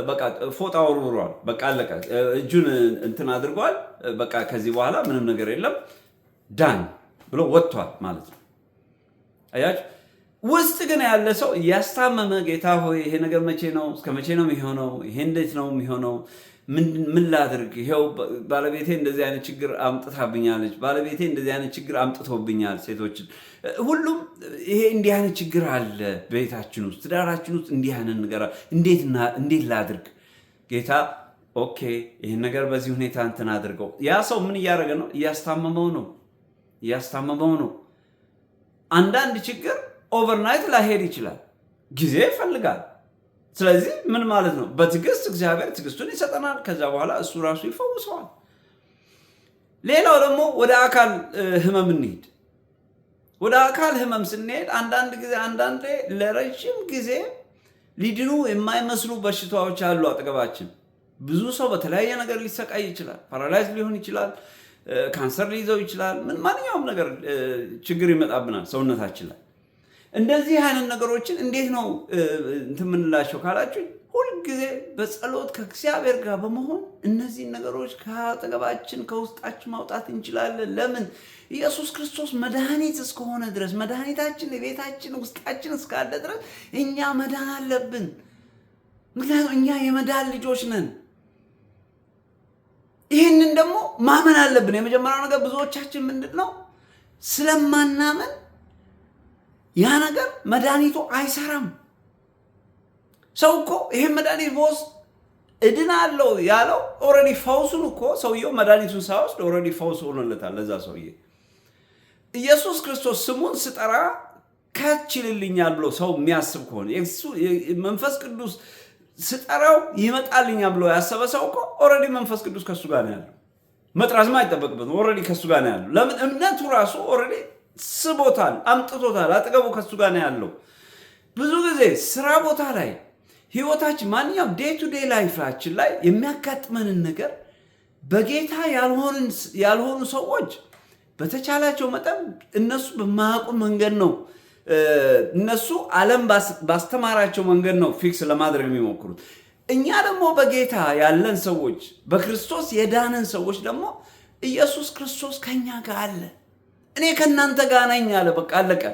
በቃ ፎጣ ወርውሯል። በቃ አለቀ። እጁን እንትን አድርጓል። በቃ ከዚህ በኋላ ምንም ነገር የለም ዳን ብሎ ወጥቷል ማለት ነው። አያችሁ? ውስጥ ግን ያለ ሰው እያስታመመ ጌታ ሆይ ይሄ ነገር መቼ ነው? እስከ መቼ ነው የሚሆነው? ይሄ እንዴት ነው የሚሆነው? ምን ላድርግ? ይሄው ባለቤቴ እንደዚህ አይነት ችግር አምጥታብኛለች፣ ባለቤቴ እንደዚህ አይነት ችግር አምጥቶብኛል። ሴቶችን ሁሉም ይሄ እንዲህ አይነት ችግር አለ ቤታችን ውስጥ፣ ትዳራችን ውስጥ እንዲህ አይነት ነገር እንዴት ላድርግ? ጌታ ኦኬ ይሄን ነገር በዚህ ሁኔታ እንትን አድርገው። ያ ሰው ምን እያደረገ ነው? እያስታመመው ነው። አንዳንድ ችግር ኦቨርናይት ላይሄድ ይችላል፣ ጊዜ ይፈልጋል። ስለዚህ ምን ማለት ነው? በትዕግስት እግዚአብሔር ትዕግስቱን ይሰጠናል። ከዛ በኋላ እሱ ራሱ ይፈውሰዋል። ሌላው ደግሞ ወደ አካል ህመም እንሂድ። ወደ አካል ህመም ስንሄድ አንዳንዴ ለረጅም ጊዜ ሊድኑ የማይመስሉ በሽታዎች አሉ አጠገባችን። ብዙ ሰው በተለያየ ነገር ሊሰቃይ ይችላል። ፓራላይዝ ሊሆን ይችላል፣ ካንሰር ሊይዘው ይችላል። ማንኛውም ነገር ችግር ይመጣብናል ሰውነታችን ላይ። እንደዚህ አይነት ነገሮችን እንዴት ነው እንትን የምንላቸው ካላችሁ፣ ሁልጊዜ በጸሎት ከእግዚአብሔር ጋር በመሆን እነዚህን ነገሮች ከአጠገባችን ከውስጣችን ማውጣት እንችላለን። ለምን? ኢየሱስ ክርስቶስ መድኃኒት እስከሆነ ድረስ፣ መድኃኒታችን የቤታችን ውስጣችን እስካለ ድረስ እኛ መዳን አለብን። ምክንያቱም እኛ የመዳን ልጆች ነን። ይህንን ደግሞ ማመን አለብን። የመጀመሪያው ነገር ብዙዎቻችን ምንድን ነው ስለማናመን ያ ነገር መድኃኒቱ አይሰራም። ሰው እኮ ይሄን መድኃኒት በወስድ እድናለሁ ያለው ኦልሬዲ ፈውሱን እኮ ሰውየው መድኃኒቱን ሳይወስድ ኦልሬዲ ፈውስ ሆኖለታል ለዛ ሰውዬ። ኢየሱስ ክርስቶስ ስሙን ስጠራ ከችልልኛል ብሎ ሰው የሚያስብ ከሆነ መንፈስ ቅዱስ ስጠራው ይመጣልኛል ብሎ ያሰበ ሰው እኮ ኦልሬዲ መንፈስ ቅዱስ ከሱ ጋር ነው ያለው። መጥራትም አይጠበቅበትም። ኦልሬዲ ከሱ ጋር ነው ያለው። ለምን? እምነቱ ራሱ ኦልሬዲ ስቦታል፣ አምጥቶታል፣ አጠገቡ ከሱ ጋር ነው ያለው። ብዙ ጊዜ ስራ ቦታ ላይ ህይወታችን፣ ማንኛውም ዴይ ቱ ዴይ ላይፋችን ላይ የሚያጋጥመንን ነገር በጌታ ያልሆኑ ሰዎች በተቻላቸው መጠን እነሱ በማያውቁ መንገድ ነው፣ እነሱ ዓለም ባስተማራቸው መንገድ ነው ፊክስ ለማድረግ የሚሞክሩት። እኛ ደግሞ በጌታ ያለን ሰዎች፣ በክርስቶስ የዳንን ሰዎች ደግሞ ኢየሱስ ክርስቶስ ከኛ ጋር አለ። እኔ ከእናንተ ጋር ነኝ አለ። በቃ አለቀ።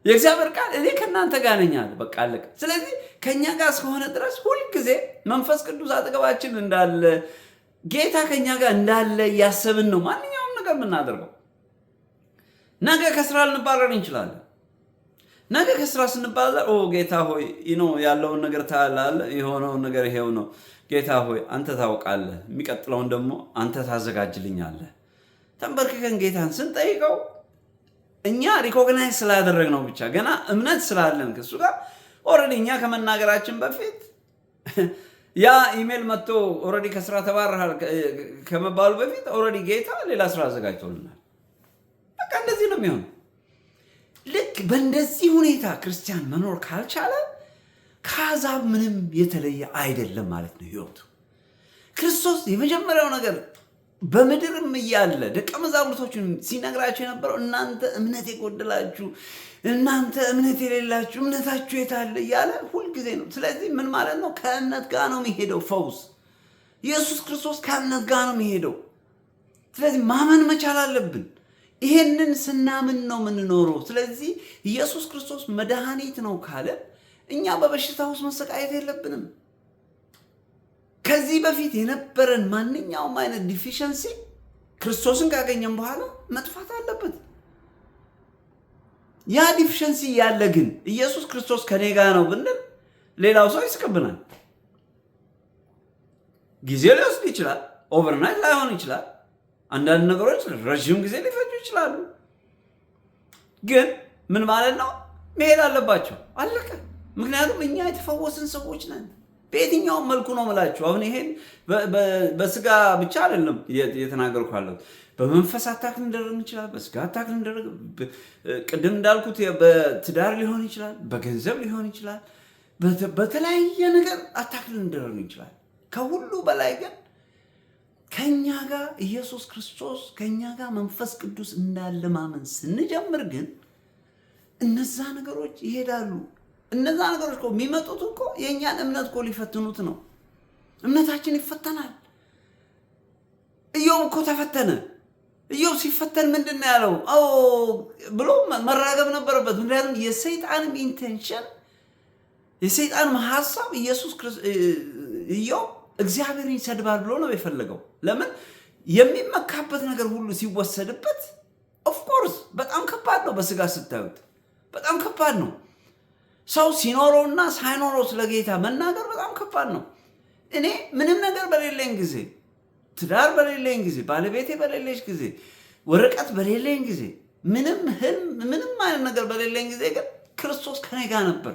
የእግዚአብሔር ቃል እኔ ከእናንተ ጋር ነኝ አለ። በቃ አለቀ። ስለዚህ ከኛ ጋር እስከሆነ ድረስ ሁልጊዜ መንፈስ ቅዱስ አጠገባችን እንዳለ፣ ጌታ ከኛ ጋር እንዳለ እያሰብን ነው ማንኛውም ነገር የምናደርገው። ነገ ከስራ ልንባረር እንችላለን። ነገ ከስራ ስንባረር ጌታ ሆይ ያለውን ነገር ታያለህ፣ የሆነውን ነገር ይሄው ነው። ጌታ ሆይ አንተ ታውቃለህ፣ የሚቀጥለውን ደግሞ አንተ ታዘጋጅልኛለህ። ተንበርክከን ጌታን ስንጠይቀው እኛ ሪኮግናይዝ ስላደረግነው ብቻ ገና እምነት ስላለን ከሱ ጋር ኦልሬዲ እኛ ከመናገራችን በፊት ያ ኢሜል መጥቶ ኦልሬዲ ከስራ ተባረሃል ከመባሉ በፊት ኦልሬዲ ጌታ ሌላ ስራ አዘጋጅቶልናል። በቃ እንደዚህ ነው የሚሆነው። ልክ በእንደዚህ ሁኔታ ክርስቲያን መኖር ካልቻለ ከአሕዛብ ምንም የተለየ አይደለም ማለት ነው ህይወቱ። ክርስቶስ የመጀመሪያው ነገር በምድርም እያለ ደቀ መዛሙርቶቹን ሲነግራቸው የነበረው እናንተ እምነት የጎደላችሁ፣ እናንተ እምነት የሌላችሁ እምነታችሁ የታለ እያለ ሁልጊዜ ነው። ስለዚህ ምን ማለት ነው? ከእምነት ጋር ነው የሚሄደው ፈውስ። ኢየሱስ ክርስቶስ ከእምነት ጋር ነው የሚሄደው። ስለዚህ ማመን መቻል አለብን። ይሄንን ስናምን ነው የምንኖረው። ስለዚህ ኢየሱስ ክርስቶስ መድኃኒት ነው ካለ እኛ በበሽታ ውስጥ መሰቃየት የለብንም። ከዚህ በፊት የነበረን ማንኛውም አይነት ዲፊሸንሲ ክርስቶስን ካገኘን በኋላ መጥፋት አለበት። ያ ዲፊሸንሲ ያለ ግን ኢየሱስ ክርስቶስ ከኔ ጋር ነው ብንል ሌላው ሰው ይስቅብናል። ጊዜ ሊወስድ ይችላል። ኦቨርናይት ላይሆን ይችላል። አንዳንድ ነገሮች ረዥም ጊዜ ሊፈጁ ይችላሉ። ግን ምን ማለት ነው? መሄድ አለባቸው። አለቀ። ምክንያቱም እኛ የተፈወስን ሰዎች ነን። በየትኛውም መልኩ ነው የምላችሁ። አሁን ይሄን በስጋ ብቻ አይደለም እየተናገርኩ ያለሁት። በመንፈስ አታክ ልንደረግ ይችላል፣ በስጋ አታክ ልንደረግ፣ ቅድም እንዳልኩት በትዳር ሊሆን ይችላል፣ በገንዘብ ሊሆን ይችላል፣ በተለያየ ነገር አታክ ልንደረግ ይችላል። ከሁሉ በላይ ግን ከኛ ጋር ኢየሱስ ክርስቶስ ከኛ ጋር መንፈስ ቅዱስ እንዳለ ማመን ስንጀምር ግን እነዛ ነገሮች ይሄዳሉ። እነዛ ነገሮች እኮ የሚመጡት እኮ የእኛን እምነት እኮ ሊፈትኑት ነው። እምነታችን ይፈተናል። ኢዮብ እኮ ተፈተነ። ኢዮብ ሲፈተን ምንድን ነው ያለው? ብሎ መራገብ ነበረበት። ምክንያቱም የሰይጣንም ኢንቴንሽን የሰይጣንም ሀሳብ ኢዮብ እግዚአብሔርን ይሰድባል ብሎ ነው የፈለገው። ለምን? የሚመካበት ነገር ሁሉ ሲወሰድበት ኦፍኮርስ በጣም ከባድ ነው። በስጋ ስታዩት በጣም ከባድ ነው። ሰው ሲኖረውና ሳይኖረው ስለ ጌታ መናገር በጣም ከባድ ነው። እኔ ምንም ነገር በሌለኝ ጊዜ፣ ትዳር በሌለኝ ጊዜ፣ ባለቤቴ በሌለች ጊዜ፣ ወረቀት በሌለኝ ጊዜ፣ ምንም አይነት ነገር በሌለኝ ጊዜ ግን ክርስቶስ ከኔ ጋር ነበር።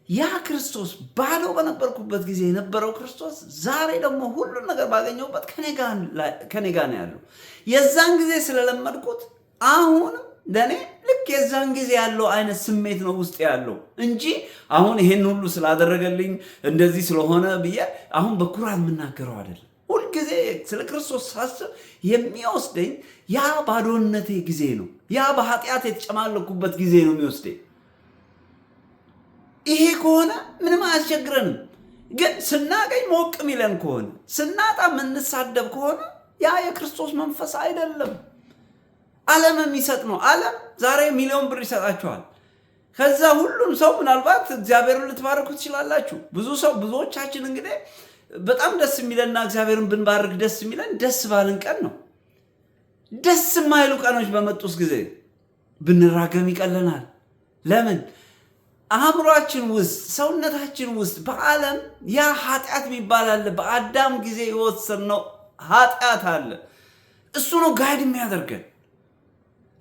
ያ ክርስቶስ ባዶ በነበርኩበት ጊዜ የነበረው ክርስቶስ ዛሬ ደግሞ ሁሉን ነገር ባገኘሁበት ከኔ ጋር ነው ያለው። የዛን ጊዜ ስለለመድኩት አሁንም ለእኔ ልክ የዛን ጊዜ ያለው አይነት ስሜት ነው ውስጥ ያለው እንጂ አሁን ይሄን ሁሉ ስላደረገልኝ እንደዚህ ስለሆነ ብዬ አሁን በኩራት የምናገረው አይደለም። ሁልጊዜ ስለ ክርስቶስ ሳስብ የሚወስደኝ ያ ባዶነቴ ጊዜ ነው። ያ በኃጢአት የተጨማለኩበት ጊዜ ነው የሚወስደኝ። ይሄ ከሆነ ምንም አያስቸግረንም። ግን ስናገኝ ሞቅ ሚለን ከሆነ ስናጣ የምንሳደብ ከሆነ ያ የክርስቶስ መንፈስ አይደለም። ዓለም የሚሰጥ ነው። ዓለም ዛሬ ሚሊዮን ብር ይሰጣችኋል። ከዛ ሁሉም ሰው ምናልባት እግዚአብሔርን ልትባርኩ ትችላላችሁ። ብዙዎቻችን እንግዲህ በጣም ደስ የሚለንና እግዚአብሔርን ብንባርክ ደስ የሚለን ደስ ባልን ቀን ነው። ደስ የማይሉ ቀኖች በመጡስ ጊዜ ብንራገም ይቀለናል። ለምን? አእምሯችን ውስጥ ሰውነታችን ውስጥ በዓለም ያ ኃጢአት የሚባል አለ። በአዳም ጊዜ የወሰድነው ኃጢአት አለ። እሱ ነው ጋይድ የሚያደርገን።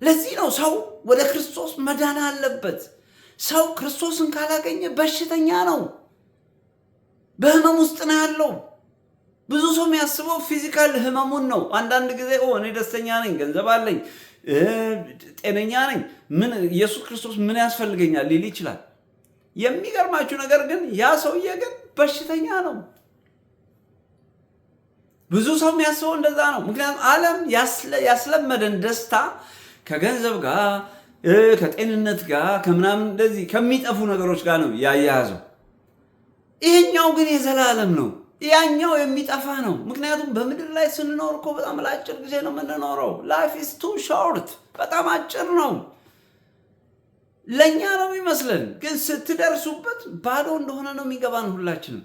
ለዚህ ነው ሰው ወደ ክርስቶስ መዳን አለበት። ሰው ክርስቶስን ካላገኘ በሽተኛ ነው፣ በህመም ውስጥ ነው ያለው። ብዙ ሰው የሚያስበው ፊዚካል ህመሙን ነው። አንዳንድ ጊዜ እኔ ደስተኛ ነኝ፣ ገንዘብ አለኝ፣ ጤነኛ ነኝ፣ ኢየሱስ ክርስቶስ ምን ያስፈልገኛል ሊል ይችላል። የሚገርማችሁ ነገር ግን ያ ሰውዬ ግን በሽተኛ ነው። ብዙ ሰው የሚያስበው እንደዛ ነው። ምክንያቱም ዓለም ያስለመደን ደስታ ከገንዘብ ጋር ከጤንነት ጋር ከምናምን እንደዚህ ከሚጠፉ ነገሮች ጋር ነው ያያያዘው። ይሄኛው ግን የዘላለም ነው፣ ያኛው የሚጠፋ ነው። ምክንያቱም በምድር ላይ ስንኖር እኮ በጣም ለአጭር ጊዜ ነው የምንኖረው። ላይፍ ኢዝ ቱ ሾርት፣ በጣም አጭር ነው። ለእኛ ነው የሚመስለን፣ ግን ስትደርሱበት ባዶ እንደሆነ ነው የሚገባን ሁላችንም።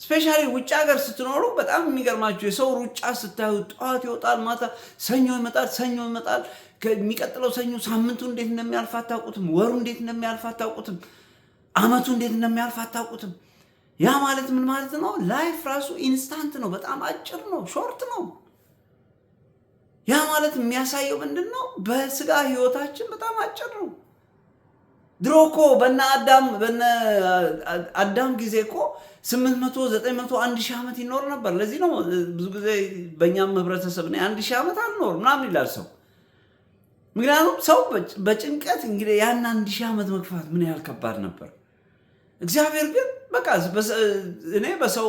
ስፔሻሊ ውጭ ሀገር ስትኖሩ በጣም የሚገርማችሁ የሰው ሩጫ ስታዩ፣ ጠዋት ይወጣል፣ ማታ ሰኞ ይመጣል፣ የሚቀጥለው ሰኞ ሳምንቱ እንዴት እንደሚያልፍ አታውቁትም፣ ወሩ እንዴት እንደሚያልፍ አታውቁትም፣ አመቱ እንዴት እንደሚያልፍ አታውቁትም። ያ ማለት ምን ማለት ነው? ላይፍ ራሱ ኢንስታንት ነው፣ በጣም አጭር ነው፣ ሾርት ነው። ያ ማለት የሚያሳየው ምንድን ነው? በስጋ ህይወታችን በጣም አጭር ነው። ድሮ እኮ በነ አዳም ጊዜ እኮ 800፣ 900፣ 1000 ዓመት ይኖር ነበር። ለዚህ ነው ብዙ ጊዜ በእኛም ህብረተሰብ 1000 ዓመት አልኖር ምናምን ይላል ሰው። ምክንያቱም ሰው በጭንቀት እንግዲህ ያን 1000 ዓመት መግፋት ምን ያህል ከባድ ነበር። እግዚአብሔር ግን በቃ እኔ በሰው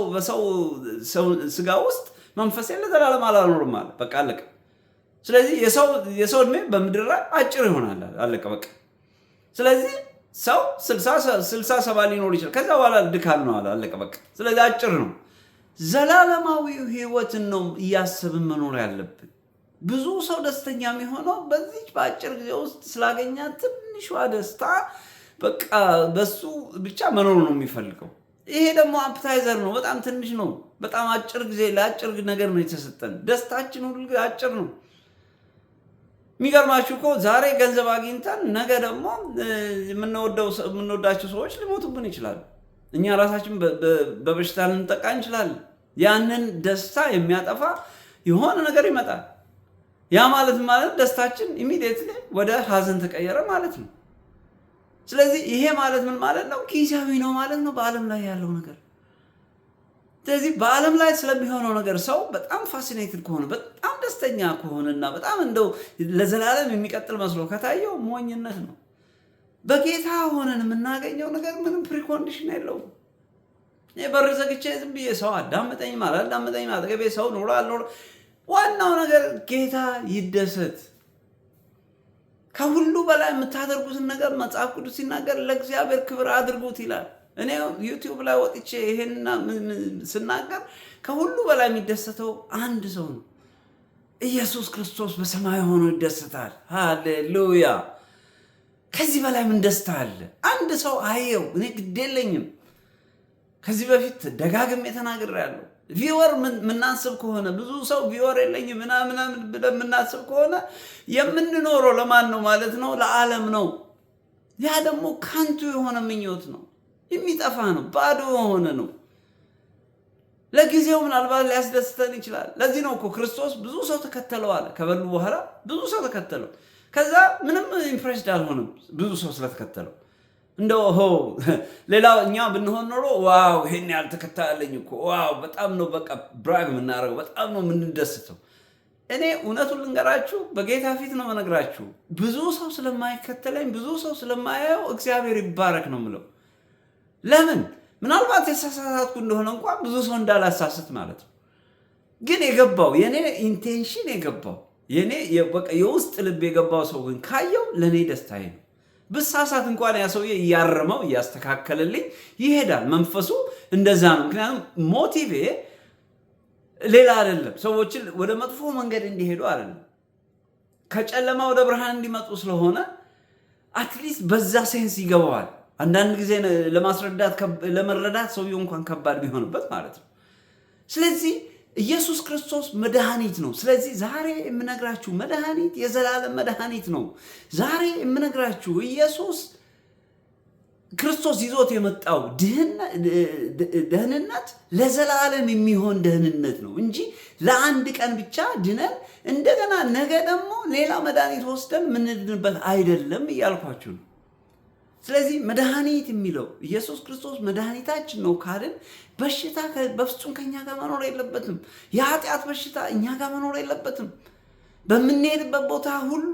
ስጋ ውስጥ መንፈሴን ለዘላለም አላኖርም አለ። በቃ አለቀ። ስለዚህ የሰው እድሜ በምድር ላይ አጭር ይሆናል። አለቀ በቃ። ስለዚህ ሰው 60-70 ሊኖር ይችላል። ከዛ በኋላ ድካም ነው አለቀ በቃ። ስለዚህ አጭር ነው። ዘላለማዊ ህይወትን ነው እያሰብን መኖር ያለብን። ብዙ ሰው ደስተኛ የሚሆነው በዚህ በአጭር ጊዜ ውስጥ ስላገኛ ትንሿ ደስታ በቃ በሱ ብቻ መኖር ነው የሚፈልገው። ይሄ ደግሞ አፕታይዘር ነው፣ በጣም ትንሽ ነው። በጣም አጭር ጊዜ ለአጭር ነገር ነው የተሰጠን። ደስታችን ሁሉ አጭር ነው። የሚገርማችሁ እኮ ዛሬ ገንዘብ አግኝተን ነገ ደግሞ የምንወዳቸው ሰዎች ሊሞቱብን ይችላሉ። እኛ ራሳችን በበሽታ ልንጠቃ እንችላለን። ያንን ደስታ የሚያጠፋ የሆነ ነገር ይመጣል። ያ ማለት ደስታችን ኢሚዲየትሊ ወደ ሀዘን ተቀየረ ማለት ነው። ስለዚህ ይሄ ማለት ምን ማለት ነው? ጊዜያዊ ነው ማለት ነው በዓለም ላይ ያለው ነገር። ስለዚህ በዓለም ላይ ስለሚሆነው ነገር ሰው በጣም ፋሲኔትድ ከሆነ በጣም ደስተኛ ከሆነና በጣም እንደው ለዘላለም የሚቀጥል መስሎ ከታየው ሞኝነት ነው። በጌታ ሆነን የምናገኘው ነገር ምንም ፕሪኮንዲሽን የለውም። በር ዘግቼ ዝም ብዬ ሰው አዳምጠኝም አላዳምጠኝም አጠገቤ ሰው ኖሮ አልኖሮ፣ ዋናው ነገር ጌታ ይደሰት። ከሁሉ በላይ የምታደርጉትን ነገር መጽሐፍ ቅዱስ ሲናገር ለእግዚአብሔር ክብር አድርጉት ይላል። እኔ ዩቲዩብ ላይ ወጥቼ ይሄንና ስናገር ከሁሉ በላይ የሚደሰተው አንድ ሰው ነው። ኢየሱስ ክርስቶስ በሰማይ ሆኖ ይደሰታል። ሃሌሉያ! ከዚህ በላይ ምን ደስታ አለ? አንድ ሰው አየው። እኔ ግድ የለኝም። ከዚህ በፊት ደጋግሜ ተናግሬያለሁ። ቪወር ምናስብ ከሆነ ብዙ ሰው ቪወር የለኝም ምናምን ብለን የምናስብ ከሆነ የምንኖረው ለማን ነው ማለት ነው? ለዓለም ነው። ያ ደግሞ ከንቱ የሆነ ምኞት ነው፣ የሚጠፋ ነው፣ ባዶ የሆነ ነው። ለጊዜው ምናልባት ሊያስደስተን ይችላል። ለዚህ ነው እኮ ክርስቶስ ብዙ ሰው ተከተለው አለ። ከበሉ በኋላ ብዙ ሰው ተከተለው። ከዛ ምንም ኢምፕሬስድ አልሆንም ብዙ ሰው ስለተከተለው። እንደው ሌላው እኛ ብንሆን ኖሮ ዋው ይሄን ያልተከታለኝ እኮ ዋው በጣም ነው በቃ ብራግ የምናደርገው፣ በጣም ነው የምንደስተው። እኔ እውነቱን ልንገራችሁ፣ በጌታ ፊት ነው መነግራችሁ፣ ብዙ ሰው ስለማይከተለኝ ብዙ ሰው ስለማያየው እግዚአብሔር ይባረክ ነው የምለው። ለምን? ምናልባት የተሳሳትኩ እንደሆነ እንኳን ብዙ ሰው እንዳላሳስት ማለት ነው። ግን የገባው የኔ ኢንቴንሽን የገባው የኔ የውስጥ ልብ የገባው ሰው ግን ካየው ለኔ ደስታዬ ነው። ብሳሳት እንኳን ያ ሰውዬ እያረመው እያስተካከለልኝ ይሄዳል። መንፈሱ እንደዛ ነው። ምክንያቱም ሞቲቬ ሌላ አይደለም፣ ሰዎችን ወደ መጥፎ መንገድ እንዲሄዱ አይደለም፣ ከጨለማ ወደ ብርሃን እንዲመጡ ስለሆነ አትሊስት በዛ ሴንስ ይገባዋል። አንዳንድ ጊዜ ለመረዳት ሰውየው እንኳን ከባድ ቢሆንበት ማለት ነው። ስለዚህ ኢየሱስ ክርስቶስ መድኃኒት ነው። ስለዚህ ዛሬ የምነግራችሁ መድኃኒት የዘላለም መድኃኒት ነው። ዛሬ የምነግራችሁ ኢየሱስ ክርስቶስ ይዞት የመጣው ደህንነት ለዘላለም የሚሆን ደህንነት ነው እንጂ ለአንድ ቀን ብቻ ድነን እንደገና ነገ ደግሞ ሌላ መድኃኒት ወስደን የምንድንበት አይደለም እያልኳችሁ ነው። ስለዚህ መድኃኒት የሚለው ኢየሱስ ክርስቶስ መድኃኒታችን ነው ካልን በሽታ በፍጹም ከኛ ጋር መኖር የለበትም። የኃጢአት በሽታ እኛ ጋር መኖር የለበትም። በምንሄድበት ቦታ ሁሉ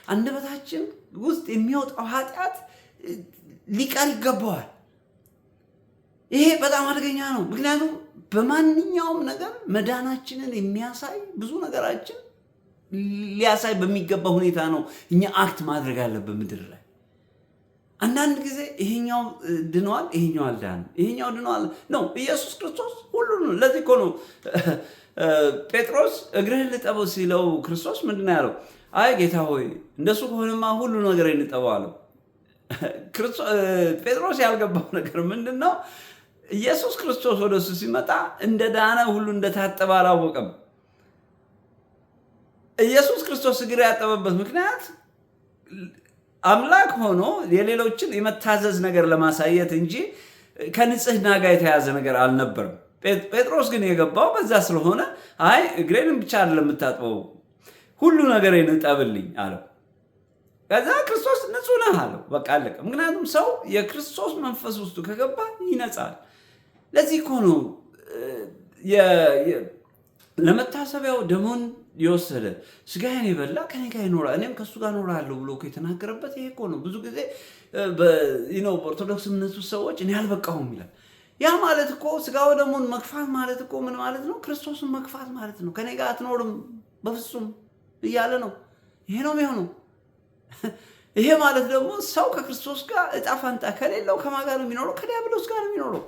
አንደበታችን ውስጥ የሚወጣው ኃጢአት ሊቀር ይገባዋል። ይሄ በጣም አደገኛ ነው። ምክንያቱም በማንኛውም ነገር መዳናችንን የሚያሳይ ብዙ ነገራችን ሊያሳይ በሚገባ ሁኔታ ነው እኛ አክት ማድረግ አለብን ምድር ላይ። አንዳንድ ጊዜ ይሄኛው ድኗል፣ ይሄኛው አልዳንም፣ ይሄኛው ድኗል ነው። ኢየሱስ ክርስቶስ ሁሉ ነው። ለዚህ እኮ ነው ጴጥሮስ እግርህን ልጠበው ሲለው ክርስቶስ ምንድን ነው ያለው? አይ ጌታ ሆይ እንደሱ ከሆነማ ሁሉ ነገር እንጠበው አለው። ጴጥሮስ ያልገባው ነገር ምንድን ነው? ኢየሱስ ክርስቶስ ወደ እሱ ሲመጣ እንደ ዳነ ሁሉ እንደታጠበ አላወቀም። ኢየሱስ ክርስቶስ እግር ያጠበበት ምክንያት አምላክ ሆኖ የሌሎችን የመታዘዝ ነገር ለማሳየት እንጂ ከንጽህና ጋር የተያዘ ነገር አልነበረም። ጴጥሮስ ግን የገባው በዛ ስለሆነ አይ እግሬንም ብቻ አይደለም የምታጥበው ሁሉ ነገሬን እጠብልኝ አለው። ከዛ ክርስቶስ ንጹህ ነህ አለው። በቃ አለቀ። ምክንያቱም ሰው የክርስቶስ መንፈስ ውስጡ ከገባ ይነጻል። ለዚህ እኮ ነው ለመታሰቢያው ደሙን የወሰደ ስጋዬን የበላ ከኔ ጋር ይኖራል እኔም ከሱ ጋር እኖራለሁ ብሎ የተናገረበት ይሄ እኮ ነው። ብዙ ጊዜ በኦርቶዶክስ እምነቱ ሰዎች እኔ አልበቃሁም ይላል። ያ ማለት እኮ ስጋው ደሙን መግፋት ማለት እኮ ምን ማለት ነው? ክርስቶስን መግፋት ማለት ነው። ከኔ ጋር አትኖርም በፍጹም እያለ ነው። ይሄ ነው የሚሆነው። ይሄ ማለት ደግሞ ሰው ከክርስቶስ ጋር እጣ ፋንታ ከሌለው ከማን ጋር ነው የሚኖረው? ከዲያብሎስ ጋር ነው የሚኖረው።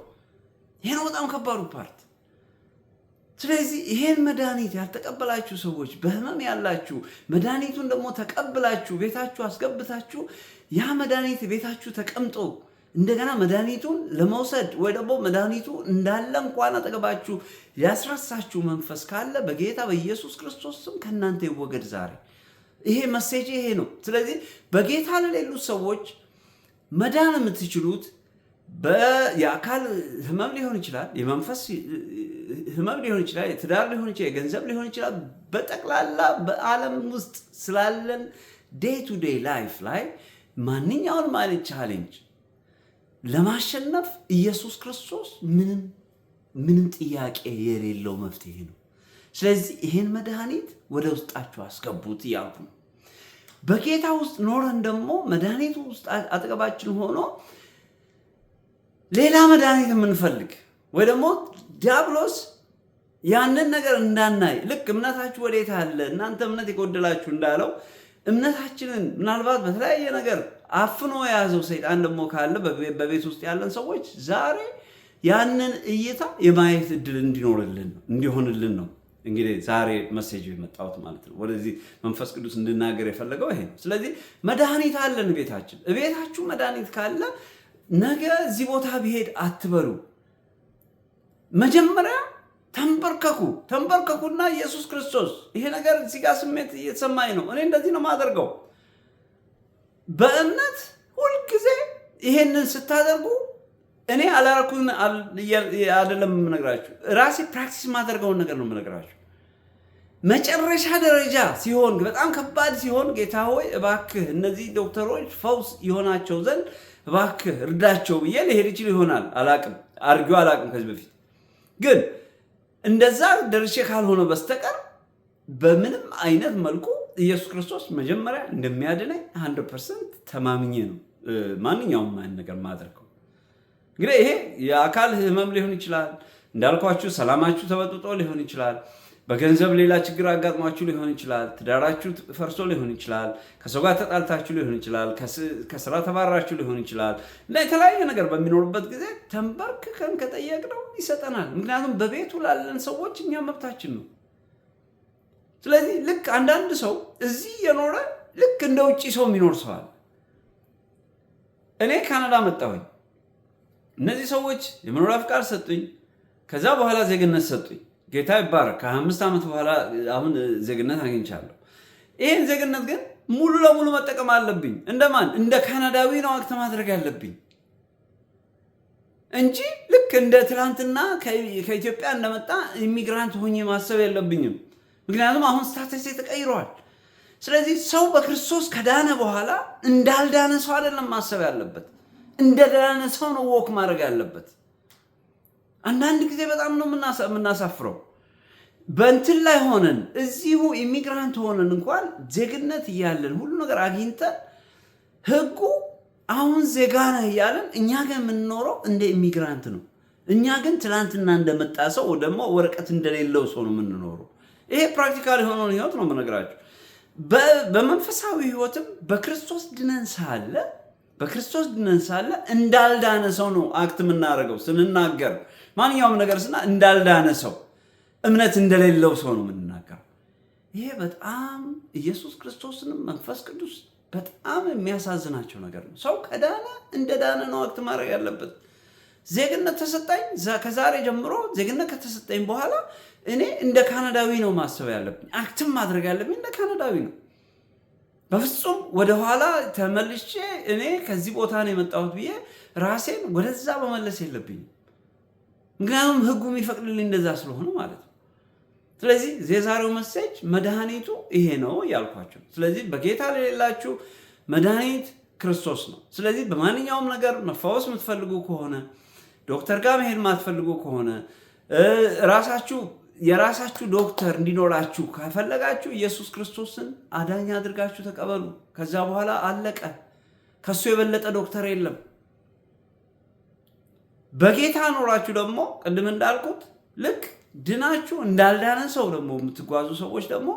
ይሄ ነው በጣም ከባዱ ፓርት። ስለዚህ ይሄን መድኃኒት ያልተቀበላችሁ ሰዎች፣ በህመም ያላችሁ፣ መድኃኒቱን ደግሞ ተቀብላችሁ ቤታችሁ አስገብታችሁ ያ መድኃኒት ቤታችሁ ተቀምጦ እንደገና መድኃኒቱን ለመውሰድ ወይ ደግሞ መድኃኒቱ እንዳለ እንኳን አጠገባችሁ ያስረሳችሁ መንፈስ ካለ በጌታ በኢየሱስ ክርስቶስ ስም ከእናንተ ይወገድ ዛሬ። ይሄ መሴጅ ይሄ ነው። ስለዚህ በጌታ ለሌሉት ሰዎች መዳን የምትችሉት የአካል ህመም ሊሆን ይችላል፣ የመንፈስ ህመም ሊሆን ይችላል፣ የትዳር ሊሆን ይችላል፣ የገንዘብ ሊሆን ይችላል። በጠቅላላ በዓለም ውስጥ ስላለን ዴይ ቱ ዴይ ላይፍ ላይ ማንኛውንም አይነት ቻሌንጅ ለማሸነፍ ኢየሱስ ክርስቶስ ምንም ጥያቄ የሌለው መፍትሄ ነው። ስለዚህ ይሄን መድኃኒት ወደ ውስጣችሁ አስገቡት እያልኩ ነው። በጌታ ውስጥ ኖረን ደግሞ መድኃኒቱ ውስጥ አጠገባችን ሆኖ ሌላ መድኃኒት የምንፈልግ ወይ ደግሞ ዲያብሎስ ያንን ነገር እንዳናይ ልክ እምነታችሁ ወዴት አለ እናንተ እምነት የጎደላችሁ እንዳለው እምነታችንን ምናልባት በተለያየ ነገር አፍኖ የያዘው ሰይጣን ደግሞ ካለ በቤት ውስጥ ያለን ሰዎች ዛሬ ያንን እይታ የማየት እድል እንዲሆንልን ነው እንግዲህ ዛሬ መሴጅ የመጣሁት ማለት ነው። ወደዚህ መንፈስ ቅዱስ እንድናገር የፈለገው ይሄ ነው። ስለዚህ መድኃኒት አለን ቤታችሁ መድኃኒት ካለ ነገ እዚህ ቦታ ብሄድ አትበሉ። መጀመሪያ ተንበርከኩና ኢየሱስ ክርስቶስ ይሄ ነገር እዚህ ጋር ስሜት እየተሰማኝ ነው፣ እኔ እንደዚህ ነው የማደርገው። በእምነት ሁልጊዜ ይሄንን ስታደርጉ እኔ አላረኩኝ አይደለም የምነግራችሁ፣ ራሴ ፕራክቲስ ማደርገውን ነገር ነው የምነግራችሁ። መጨረሻ ደረጃ ሲሆን በጣም ከባድ ሲሆን ጌታ ሆይ እባክህ እነዚህ ዶክተሮች ፈውስ ይሆናቸው ዘንድ እባክህ እርዳቸው ብዬ ልሄድ ይችል ይሆናል። አላቅም ከዚህ በፊት ግን እንደዛ ደርሼ ካልሆነ በስተቀር በምንም አይነት መልኩ ኢየሱስ ክርስቶስ መጀመሪያ እንደሚያድነኝ 100% ተማምኜ ነው ማንኛውም አይነት ነገር ማድረገው። እንግዲህ ይሄ የአካል ህመም ሊሆን ይችላል፣ እንዳልኳችሁ ሰላማችሁ ተበጥጦ ሊሆን ይችላል፣ በገንዘብ ሌላ ችግር አጋጥሟችሁ ሊሆን ይችላል፣ ትዳራችሁ ፈርሶ ሊሆን ይችላል፣ ከሰው ጋር ተጣልታችሁ ሊሆን ይችላል፣ ከስራ ተባራችሁ ሊሆን ይችላል እና የተለያየ ነገር በሚኖርበት ጊዜ ተንበርክከን ከጠየቅነው ይሰጠናል። ምክንያቱም በቤቱ ላለን ሰዎች እኛ መብታችን ነው። ስለዚህ ልክ አንዳንድ ሰው እዚህ የኖረ ልክ እንደ ውጭ ሰው የሚኖር ሰዋል። እኔ ካናዳ መጣሁኝ፣ እነዚህ ሰዎች የመኖሪያ ፍቃድ ሰጡኝ፣ ከዛ በኋላ ዜግነት ሰጡኝ። ጌታ ይባረክ። ከ5 ዓመት በኋላ አሁን ዜግነት አግኝቻለሁ። ይህን ዜግነት ግን ሙሉ ለሙሉ መጠቀም አለብኝ። እንደማን? እንደ ካናዳዊ ነው አክት ማድረግ ያለብኝ እንጂ ልክ እንደ ትላንትና ከኢትዮጵያ እንደመጣ ኢሚግራንት ሆኜ ማሰብ የለብኝም። ምክንያቱም አሁን ስታተስ ተቀይሯል። ስለዚህ ሰው በክርስቶስ ከዳነ በኋላ እንዳልዳነ ሰው አይደለም ማሰብ ያለበት፣ እንደዳነ ሰው ነው ወክ ማድረግ ያለበት። አንዳንድ ጊዜ በጣም ነው የምናሳፍረው። በእንትን ላይ ሆነን እዚሁ ኢሚግራንት ሆነን እንኳን ዜግነት እያለን ሁሉ ነገር አግኝተን ህጉ አሁን ዜጋ ነህ እያለን እኛ ግን የምንኖረው እንደ ኢሚግራንት ነው። እኛ ግን ትላንትና እንደመጣ ሰው ደግሞ ወረቀት እንደሌለው ሰው ነው የምንኖረው። ይሄ ፕራክቲካል የሆነውን ህይወት ነው የምነግራችሁ። በመንፈሳዊ ህይወትም በክርስቶስ ድነን ሳለ እንዳልዳነ ሰው ነው አክት የምናደርገው። ስንናገር ማንኛውም ነገር እንዳልዳነ ሰው እምነት እንደሌለው ሰው ነው የምንናገረው። ይሄ በጣም ኢየሱስ ክርስቶስንም መንፈስ ቅዱስ በጣም የሚያሳዝናቸው ነገር ነው። ሰው ከዳነ እንደዳነ ነው አክት ማድረግ ያለበት። ዜግነት ተሰጠኝ፣ ከዛሬ ጀምሮ ዜግነት ከተሰጠኝ በኋላ እኔ እንደ ካናዳዊ ነው ማሰብ ያለብኝ፣ አክትም ማድረግ ያለብኝ እንደ ካናዳዊ ነው። በፍጹም ወደኋላ ተመልሼ እኔ ከዚህ ቦታ ነው የመጣሁት ብዬ ራሴን ወደዛ መመለስ የለብኝም። ምክንያቱም ህጉ የሚፈቅድልኝ እንደዛ ስለሆነ ማለት ነው። ስለዚህ የዛሬው መሴጅ መድኃኒቱ ይሄ ነው ያልኳቸው። ስለዚህ በጌታ ለሌላችሁ መድኃኒት ክርስቶስ ነው። ስለዚህ በማንኛውም ነገር መፈወስ የምትፈልጉ ከሆነ ዶክተር ጋር መሄድ የማትፈልጉ ከሆነ የራሳችሁ ዶክተር እንዲኖራችሁ ከፈለጋችሁ ኢየሱስ ክርስቶስን አዳኝ አድርጋችሁ ተቀበሉ። ከዛ በኋላ አለቀ። ከሱ የበለጠ ዶክተር የለም። በጌታ ኖራችሁ ደግሞ ቅድም እንዳልኩት ልክ ድናችሁ እንዳልዳነ ሰው ደግሞ የምትጓዙ ሰዎች ደግሞ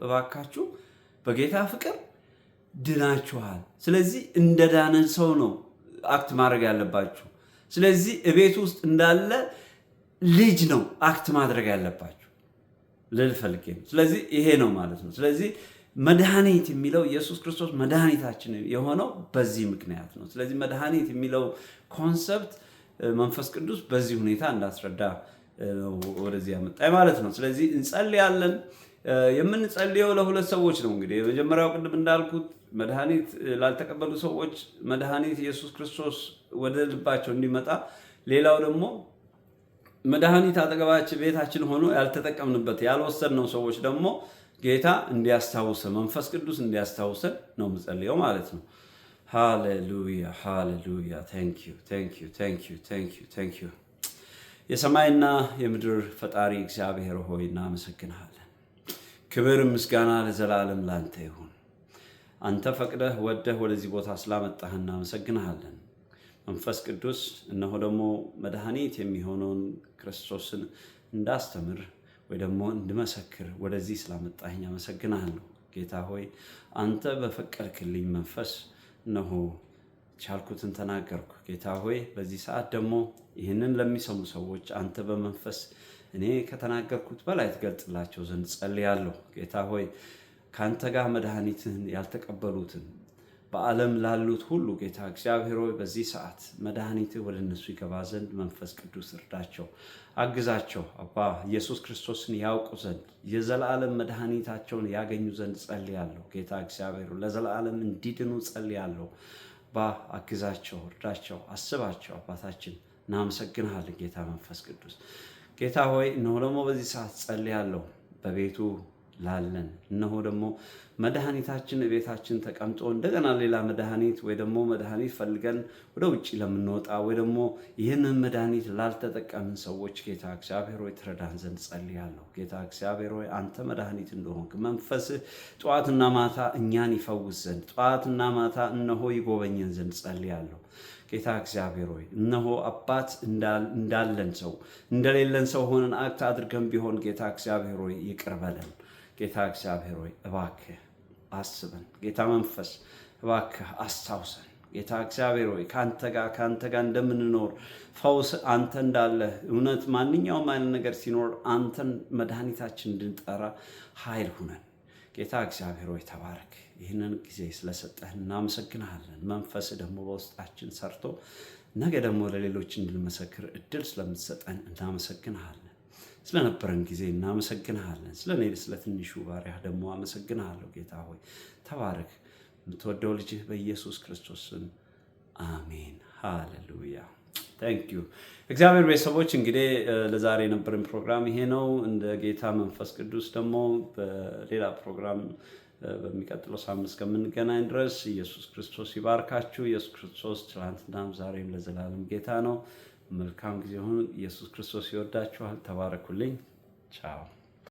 እባካችሁ በጌታ ፍቅር ድናችኋል። ስለዚህ እንደዳነ ሰው ነው አክት ማድረግ ያለባችሁ። ስለዚህ እቤት ውስጥ እንዳለ ልጅ ነው አክት ማድረግ ያለባችሁ ልል ፈልጌ ነው። ስለዚህ ይሄ ነው ማለት ነው። ስለዚህ መድኃኒት የሚለው ኢየሱስ ክርስቶስ መድኃኒታችን የሆነው በዚህ ምክንያት ነው። ስለዚህ መድኃኒት የሚለው ኮንሰፕት መንፈስ ቅዱስ በዚህ ሁኔታ እንዳስረዳ ወደዚህ ያመጣኝ ማለት ነው። ስለዚህ እንጸልያለን። የምንጸልየው ለሁለት ሰዎች ነው። እንግዲህ የመጀመሪያው ቅድም እንዳልኩት መድኃኒት ላልተቀበሉ ሰዎች መድኃኒት ኢየሱስ ክርስቶስ ወደ ልባቸው እንዲመጣ፣ ሌላው ደግሞ መድኃኒት አጠገባችን ቤታችን ሆኖ ያልተጠቀምንበት ያልወሰድነው ሰዎች ደግሞ ጌታ እንዲያስታውሰን መንፈስ ቅዱስ እንዲያስታውሰን ነው የምጸልየው ማለት ነው። ሃሌሉያ ሃሌሉያ። ታንክ ዩ። የሰማይና የምድር ፈጣሪ እግዚአብሔር ሆይ እናመሰግንሃለን። ክብር ምስጋና ለዘላለም ላንተ ይሁን። አንተ ፈቅደህ ወደህ ወደዚህ ቦታ ስላመጣህ እናመሰግንሃለን። መንፈስ ቅዱስ እነሆ ደግሞ መድኃኒት የሚሆነውን ክርስቶስን እንዳስተምር ወይ ደግሞ እንድመሰክር ወደዚህ ስላመጣኸኝ አመሰግናለሁ። ጌታ ሆይ አንተ በፈቀድክልኝ መንፈስ እነሆ ቻልኩትን ተናገርኩ። ጌታ ሆይ በዚህ ሰዓት ደግሞ ይህንን ለሚሰሙ ሰዎች አንተ በመንፈስ እኔ ከተናገርኩት በላይ ትገልጥላቸው ዘንድ ጸልያለሁ። ጌታ ሆይ ከአንተ ጋር መድኃኒትህን ያልተቀበሉትን በዓለም ላሉት ሁሉ ጌታ እግዚአብሔር ሆይ በዚህ ሰዓት መድኃኒትህ ወደ እነሱ ይገባ ዘንድ መንፈስ ቅዱስ እርዳቸው፣ አግዛቸው። አባ ኢየሱስ ክርስቶስን ያውቁ ዘንድ የዘላለም መድኃኒታቸውን ያገኙ ዘንድ ጸልያለሁ። ጌታ እግዚአብሔር ለዘላለም እንዲድኑ ጸልያለሁ። አግዛቸው፣ እርዳቸው፣ አስባቸው። አባታችን እናመሰግንሃለን። ጌታ መንፈስ ቅዱስ ጌታ ሆይ እነሆ ደግሞ በዚህ ሰዓት ጸልያለሁ በቤቱ ላለን እነሆ ደግሞ መድኃኒታችን ቤታችን ተቀምጦ እንደገና ሌላ መድኃኒት ወይ ደግሞ መድኃኒት ፈልገን ወደ ውጭ ለምንወጣ ወይ ደግሞ ይህንን መድኃኒት ላልተጠቀምን ሰዎች ጌታ እግዚአብሔር ሆይ ትረዳን ዘንድ ጸልያለሁ። ጌታ እግዚአብሔር ሆይ አንተ መድኃኒት እንደሆንክ መንፈስህ ጠዋትና ማታ እኛን ይፈውስ ዘንድ ጠዋትና ማታ እነሆ ይጎበኘን ዘንድ ጸልያለሁ። ጌታ እግዚአብሔር ሆይ እነሆ አባት እንዳለን ሰው እንደሌለን ሰው ሆነን አክት አድርገን ቢሆን ጌታ እግዚአብሔር ሆይ ይቅር በለን። ጌታ እግዚአብሔር ሆይ እባክህ አስበን። ጌታ መንፈስ እባክህ አስታውሰን። ጌታ እግዚአብሔር ሆይ ከአንተ ጋር እንደምንኖር ፈውስ አንተ እንዳለ እውነት ማንኛውም አይነት ነገር ሲኖር አንተን መድኃኒታችን እንድንጠራ ኃይል ሁነን። ጌታ እግዚአብሔር ሆይ ተባረክ። ይህንን ጊዜ ስለሰጠህን እናመሰግንሃለን። መንፈስ ደግሞ በውስጣችን ሰርቶ ነገ ደግሞ ለሌሎች እንድንመሰክር እድል ስለምትሰጠን እናመሰግንሃለን። ስለነበረን ጊዜ እናመሰግንሃለን። ስለ ትንሹ ባሪያህ ደግሞ አመሰግንሃለሁ። ጌታ ሆይ ተባረክ። የምትወደው ልጅህ በኢየሱስ ክርስቶስ ስም አሜን። ሃሌሉያ። ታንክ ዩ እግዚአብሔር ቤተሰቦች፣ እንግዲህ ለዛሬ የነበረን ፕሮግራም ይሄ ነው። እንደ ጌታ መንፈስ ቅዱስ ደግሞ በሌላ ፕሮግራም በሚቀጥለው ሳምንት እስከምንገናኝ ድረስ ኢየሱስ ክርስቶስ ይባርካችሁ። ኢየሱስ ክርስቶስ ትናንትናም ዛሬም ለዘላለም ጌታ ነው። መልካም ጊዜ ሁኑ። ኢየሱስ ክርስቶስ ይወዳችኋል። ተባረኩልኝ። ቻው